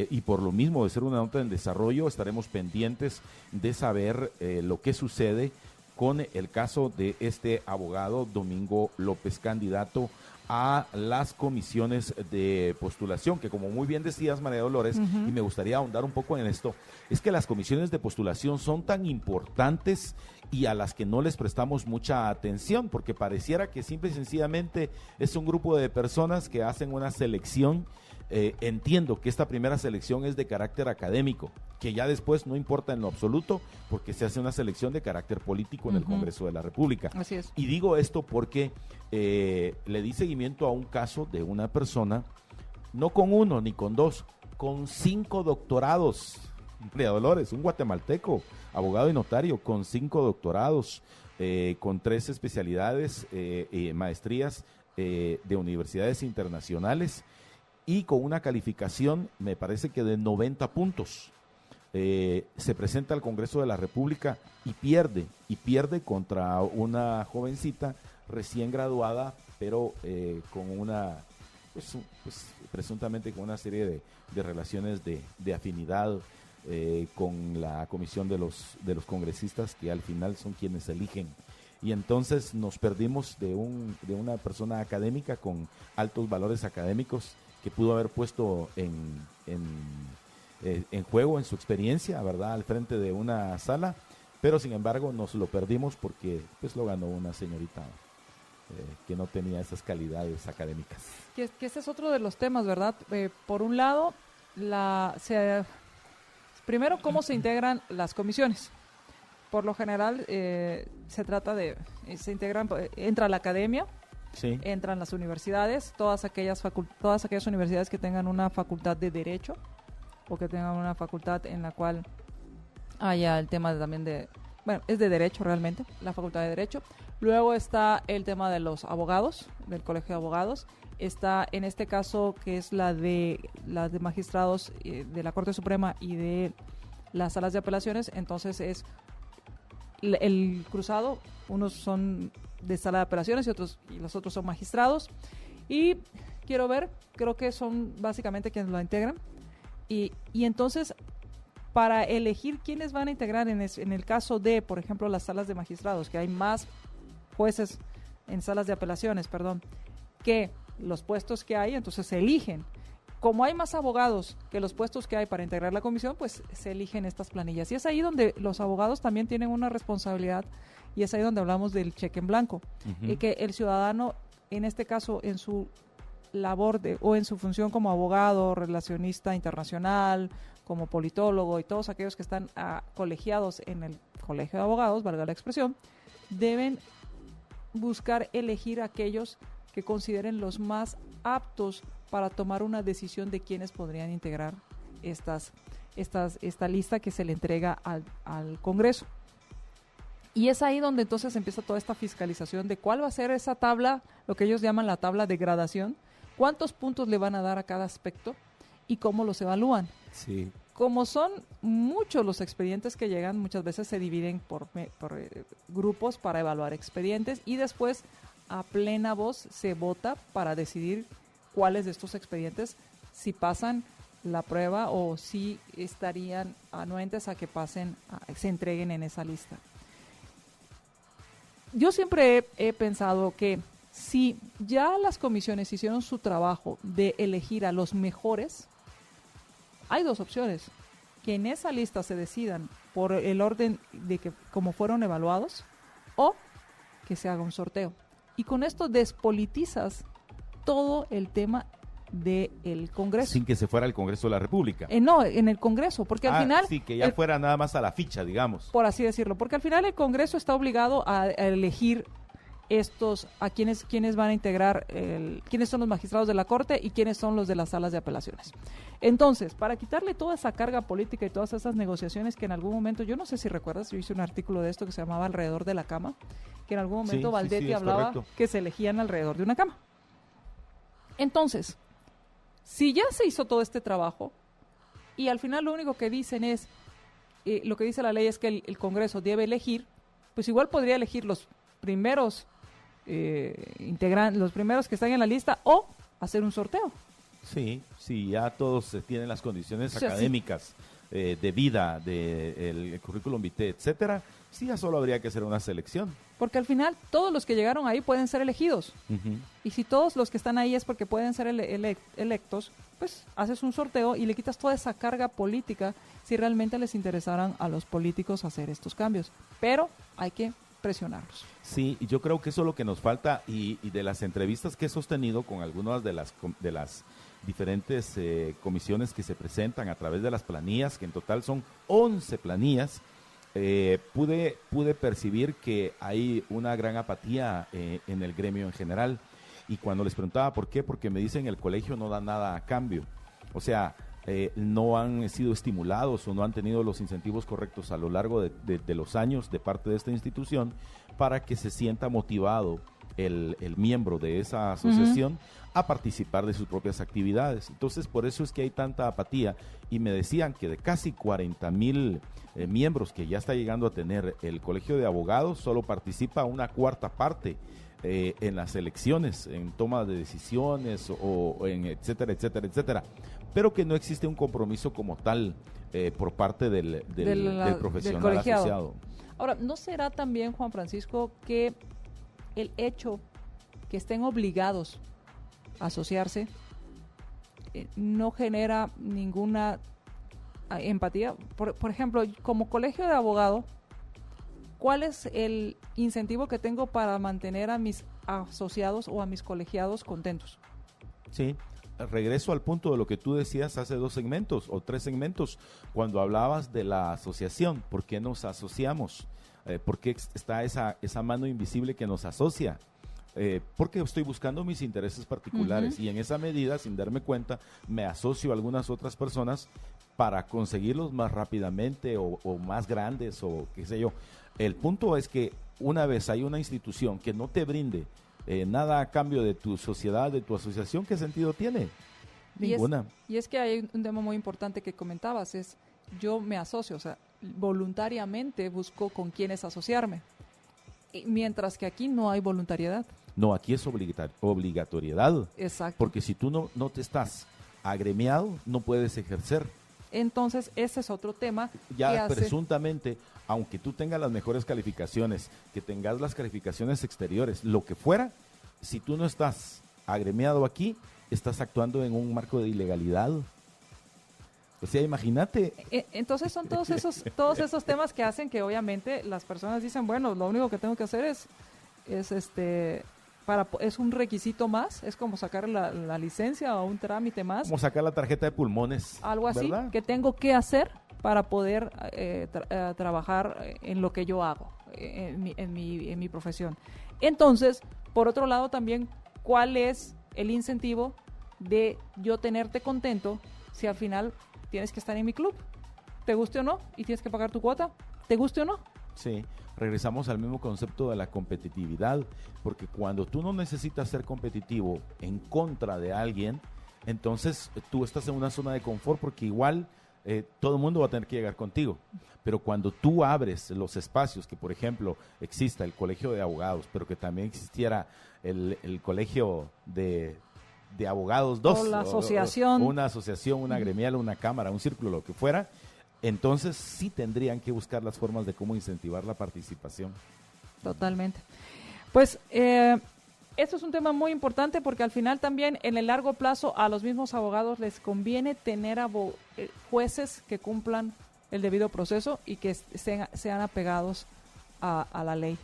y por lo mismo de ser una nota en desarrollo estaremos pendientes de saber lo que sucede con el caso de este abogado Domingo López, candidato a las comisiones de postulación, que como muy bien decías, María Dolores, y me gustaría ahondar un poco en esto, es que las comisiones de postulación son tan importantes y a las que no les prestamos mucha atención, porque pareciera que simple y sencillamente es un grupo de personas que hacen una selección. Entiendo que esta primera selección es de carácter académico, que ya después no importa en lo absoluto, porque se hace una selección de carácter político en el Congreso de la República. Así es. Y digo esto porque le di seguimiento a un caso de una persona, no con uno ni con dos, con 5 doctorados. María Dolores, un guatemalteco, abogado y notario, con 5 doctorados, con 3 especialidades, maestrías de universidades internacionales, y con una calificación, me parece que de 90 puntos. Se presenta al Congreso de la República y pierde contra una jovencita recién graduada, pero con una, pues, presuntamente con una serie de relaciones de afinidad con la comisión de los congresistas, que al final son quienes eligen. Y entonces nos perdimos de una persona académica con altos valores académicos, que pudo haber puesto en juego en su experiencia, ¿verdad?, al frente de una sala, pero sin embargo nos lo perdimos porque pues lo ganó una señorita que no tenía esas calidades académicas. Que ese es otro de los temas, ¿verdad? Por un lado, primero, cómo se integran las comisiones. Por lo general, se trata entra la academia, sí, entran las universidades, todas aquellas universidades que tengan una facultad de Derecho, o que tengan una facultad en la cual haya el tema también de, bueno, es de derecho realmente, la facultad de derecho. Luego está el tema de los abogados, del colegio de abogados. Está en este caso que es la de magistrados de la Corte Suprema y de las salas de apelaciones. Entonces es el cruzado, unos son de sala de apelaciones y los otros son magistrados. Y quiero ver, creo que son básicamente quienes lo integran. Y entonces, para elegir quiénes van a integrar en el caso de, por ejemplo, las salas de magistrados, que hay más jueces en salas de apelaciones, que los puestos que hay, entonces se eligen. Como hay más abogados que los puestos que hay para integrar la comisión, pues se eligen estas planillas. Y es ahí donde los abogados también tienen una responsabilidad, y es ahí donde hablamos del cheque en blanco. Y que el ciudadano, en este caso, en su labor o en su función como abogado, relacionista internacional, como politólogo y todos aquellos que están colegiados en el colegio de abogados, valga la expresión, deben buscar elegir aquellos que consideren los más aptos para tomar una decisión de quiénes podrían integrar esta lista que se le entrega al Congreso. Y es ahí donde entonces empieza toda esta fiscalización de cuál va a ser esa tabla, lo que ellos llaman la tabla de gradación, cuántos puntos le van a dar a cada aspecto y cómo los evalúan. Sí. Como son muchos los expedientes que llegan, muchas veces se dividen por grupos para evaluar expedientes y después a plena voz se vota para decidir cuáles de estos expedientes si pasan la prueba o si estarían anuentes a que se entreguen en esa lista. Yo siempre he pensado que si ya las comisiones hicieron su trabajo de elegir a los mejores, hay dos opciones: que en esa lista se decidan por el orden de que como fueron evaluados, o que se haga un sorteo. Y con esto despolitizas todo el tema del Congreso. Sin que se fuera al Congreso de la República. No, en el Congreso, porque al final... Sí, que ya fuera nada más a la ficha, digamos. Por así decirlo, porque al final el Congreso está obligado a elegir a quienes van a integrar, quiénes son los magistrados de la Corte y quiénes son los de las salas de apelaciones. Entonces, para quitarle toda esa carga política y todas esas negociaciones que en algún momento, yo no sé si recuerdas, yo hice un artículo de esto que se llamaba Alrededor de la Cama, que en algún momento Valdetti hablaba que se elegían alrededor de una cama. Entonces, si ya se hizo todo este trabajo y al final lo único que dicen es, lo que dice la ley es que el Congreso debe elegir, pues igual podría elegir los primeros los primeros que están en la lista o hacer un sorteo. Sí, ya todos tienen las condiciones O sea, académicas, de vida, el currículum vitae, etcétera. Sí, ya solo habría que hacer una selección. Porque al final todos los que llegaron ahí pueden ser elegidos. Uh-huh. Y si todos los que están ahí es porque pueden ser electos, pues haces un sorteo y le quitas toda esa carga política si realmente les interesaran a los políticos hacer estos cambios. Pero hay que presionarlos. Sí, y yo creo que eso es lo que nos falta, y de las entrevistas que he sostenido con algunas de las diferentes comisiones que se presentan a través de las planillas, que en total son 11 planillas, pude percibir que hay una gran apatía en el gremio en general. Y cuando les preguntaba por qué, porque me dicen el colegio no da nada a cambio. O sea, no han sido estimulados o no han tenido los incentivos correctos a lo largo de los años de parte de esta institución para que se sienta motivado el miembro de esa asociación a participar de sus propias actividades. Entonces, por eso es que hay tanta apatía. Y me decían que de casi 40,000 miembros que ya está llegando a tener el Colegio de Abogados, solo participa una cuarta parte en las elecciones, en toma de decisiones o en etcétera, etcétera, etcétera. Pero que no existe un compromiso como tal por parte del profesional asociado. Ahora, ¿no será también, Juan Francisco, que el hecho que estén obligados a asociarse no genera ninguna empatía? Por ejemplo, como colegio de abogado, ¿cuál es el incentivo que tengo para mantener a mis asociados o a mis colegiados contentos? Sí, regreso al punto de lo que tú decías hace 2 segmentos o 3 segmentos, cuando hablabas de la asociación. ¿Por qué nos asociamos? ¿Por qué está esa mano invisible que nos asocia? porque estoy buscando mis intereses particulares y en esa medida, sin darme cuenta, me asocio a algunas otras personas para conseguirlos más rápidamente o más grandes o qué sé yo. El punto es que una vez hay una institución que no te brinde nada a cambio de tu sociedad, de tu asociación, ¿qué sentido tiene? Ninguna. Y es que hay un tema muy importante que comentabas, es yo me asocio, o sea, voluntariamente busco con quiénes asociarme, mientras que aquí no hay voluntariedad. No, aquí es obligatoriedad. Exacto. Porque si tú no te estás agremiado, no puedes ejercer. Entonces, ese es otro tema. Ya presuntamente, aunque tú tengas las mejores calificaciones, que tengas las calificaciones exteriores, lo que fuera, si tú no estás agremiado aquí, estás actuando en un marco de ilegalidad. O sea, imagínate. Entonces son todos esos temas que hacen que obviamente las personas dicen, bueno, lo único que tengo que hacer es un requisito más, es como sacar la licencia o un trámite más. Como sacar la tarjeta de pulmones. Algo así, ¿verdad? que tengo que hacer para poder trabajar en lo que yo hago, en mi profesión. Entonces, por otro lado también, ¿cuál es el incentivo de yo tenerte contento si al final tienes que estar en mi club? ¿Te guste o no? Y tienes que pagar tu cuota. ¿Te guste o no? Sí, regresamos al mismo concepto de la competitividad, porque cuando tú no necesitas ser competitivo en contra de alguien, entonces tú estás en una zona de confort porque igual todo el mundo va a tener que llegar contigo. Pero cuando tú abres los espacios, que por ejemplo exista el colegio de abogados, pero que también existiera el colegio de abogados 2, o la asociación, una asociación, una gremial, una cámara, un círculo, lo que fuera, entonces sí tendrían que buscar las formas de cómo incentivar la participación. Totalmente. Pues esto es un tema muy importante porque al final también en el largo plazo a los mismos abogados les conviene tener jueces que cumplan el debido proceso y que sean apegados a la ley.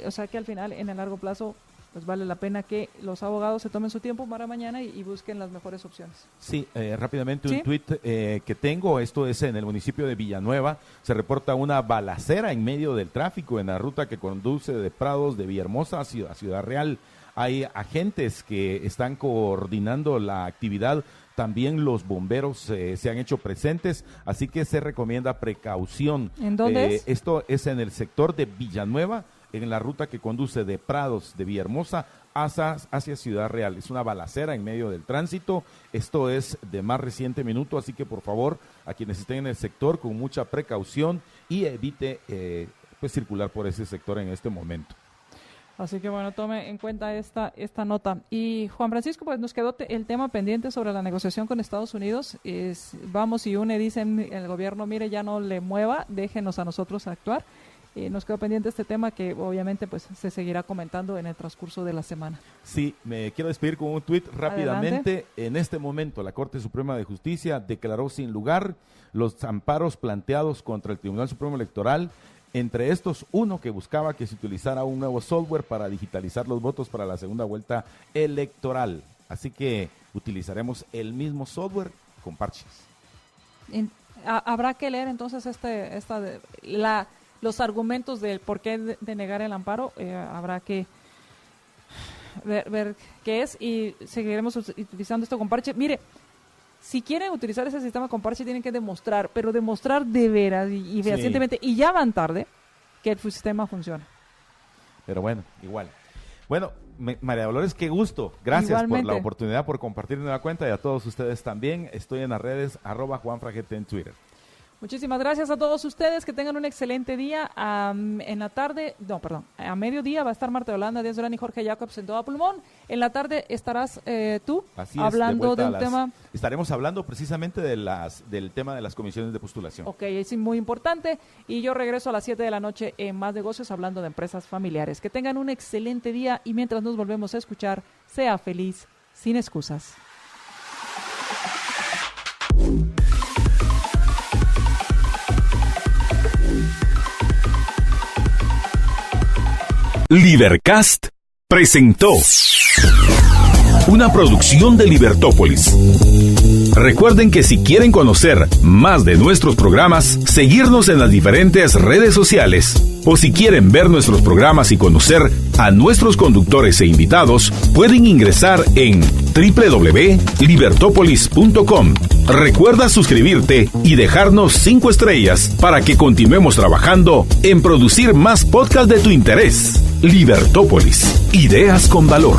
O sea que al final en el largo plazo pues vale la pena que los abogados se tomen su tiempo para mañana y busquen las mejores opciones. Sí, rápidamente un ¿Sí? tuit que tengo, esto es en el municipio de Villanueva, se reporta una balacera en medio del tráfico en la ruta que conduce de Prados de Villahermosa a Ciudad Real. Hay agentes que están coordinando la actividad, también los bomberos se han hecho presentes, así que se recomienda precaución. ¿En dónde es? Esto es en el sector de Villanueva, en la ruta que conduce de Prados de Villahermosa hacia Ciudad Real. Es una balacera en medio del tránsito. Esto es de más reciente minuto, así que por favor, a quienes estén en el sector, con mucha precaución y evite circular por ese sector en este momento. Así que bueno, tome en cuenta esta nota. Y Juan Francisco, pues nos quedó el tema pendiente sobre la negociación con Estados Unidos. Vamos y UNE dicen el gobierno, mire, ya no le mueva, déjenos a nosotros actuar. Nos quedó pendiente este tema que obviamente pues se seguirá comentando en el transcurso de la semana. Sí, me quiero despedir con un tuit rápidamente. Adelante. En este momento la Corte Suprema de Justicia declaró sin lugar los amparos planteados contra el Tribunal Supremo Electoral. Entre estos, uno que buscaba que se utilizara un nuevo software para digitalizar los votos para la segunda vuelta electoral. Así que utilizaremos el mismo software con parches. Habrá que leer entonces los argumentos del por qué de negar el amparo. Habrá que ver qué es y seguiremos utilizando esto con parche. Mire, si quieren utilizar ese sistema con parche tienen que demostrar, pero demostrar de veras y fehacientemente, y ya van tarde, que el sistema funciona. Pero bueno, igual. Bueno, María Dolores, qué gusto. Gracias Igualmente. por la oportunidad, por compartir nueva cuenta y a todos ustedes también. Estoy en las redes @JuanFragete en Twitter. Muchísimas gracias a todos ustedes, que tengan un excelente día. En la tarde, a mediodía va a estar Marta Yolanda, Díaz Durán y Jorge Jacobs en Todo a Pulmón. En la tarde estarás tú Así es, hablando de un tema. Estaremos hablando precisamente del tema de las comisiones de postulación. Ok, es muy importante. Y yo regreso a las 7 de la noche en Más Negocios hablando de empresas familiares. Que tengan un excelente día y mientras nos volvemos a escuchar, sea feliz, sin excusas. Libercast presentó una producción de Libertópolis. Recuerden que si quieren conocer más de nuestros programas, seguirnos en las diferentes redes sociales, o si quieren ver nuestros programas y conocer a nuestros conductores e invitados, pueden ingresar en www.libertopolis.com. Recuerda suscribirte y dejarnos 5 estrellas para que continuemos trabajando en producir más podcasts de tu interés. Libertópolis, ideas con valor.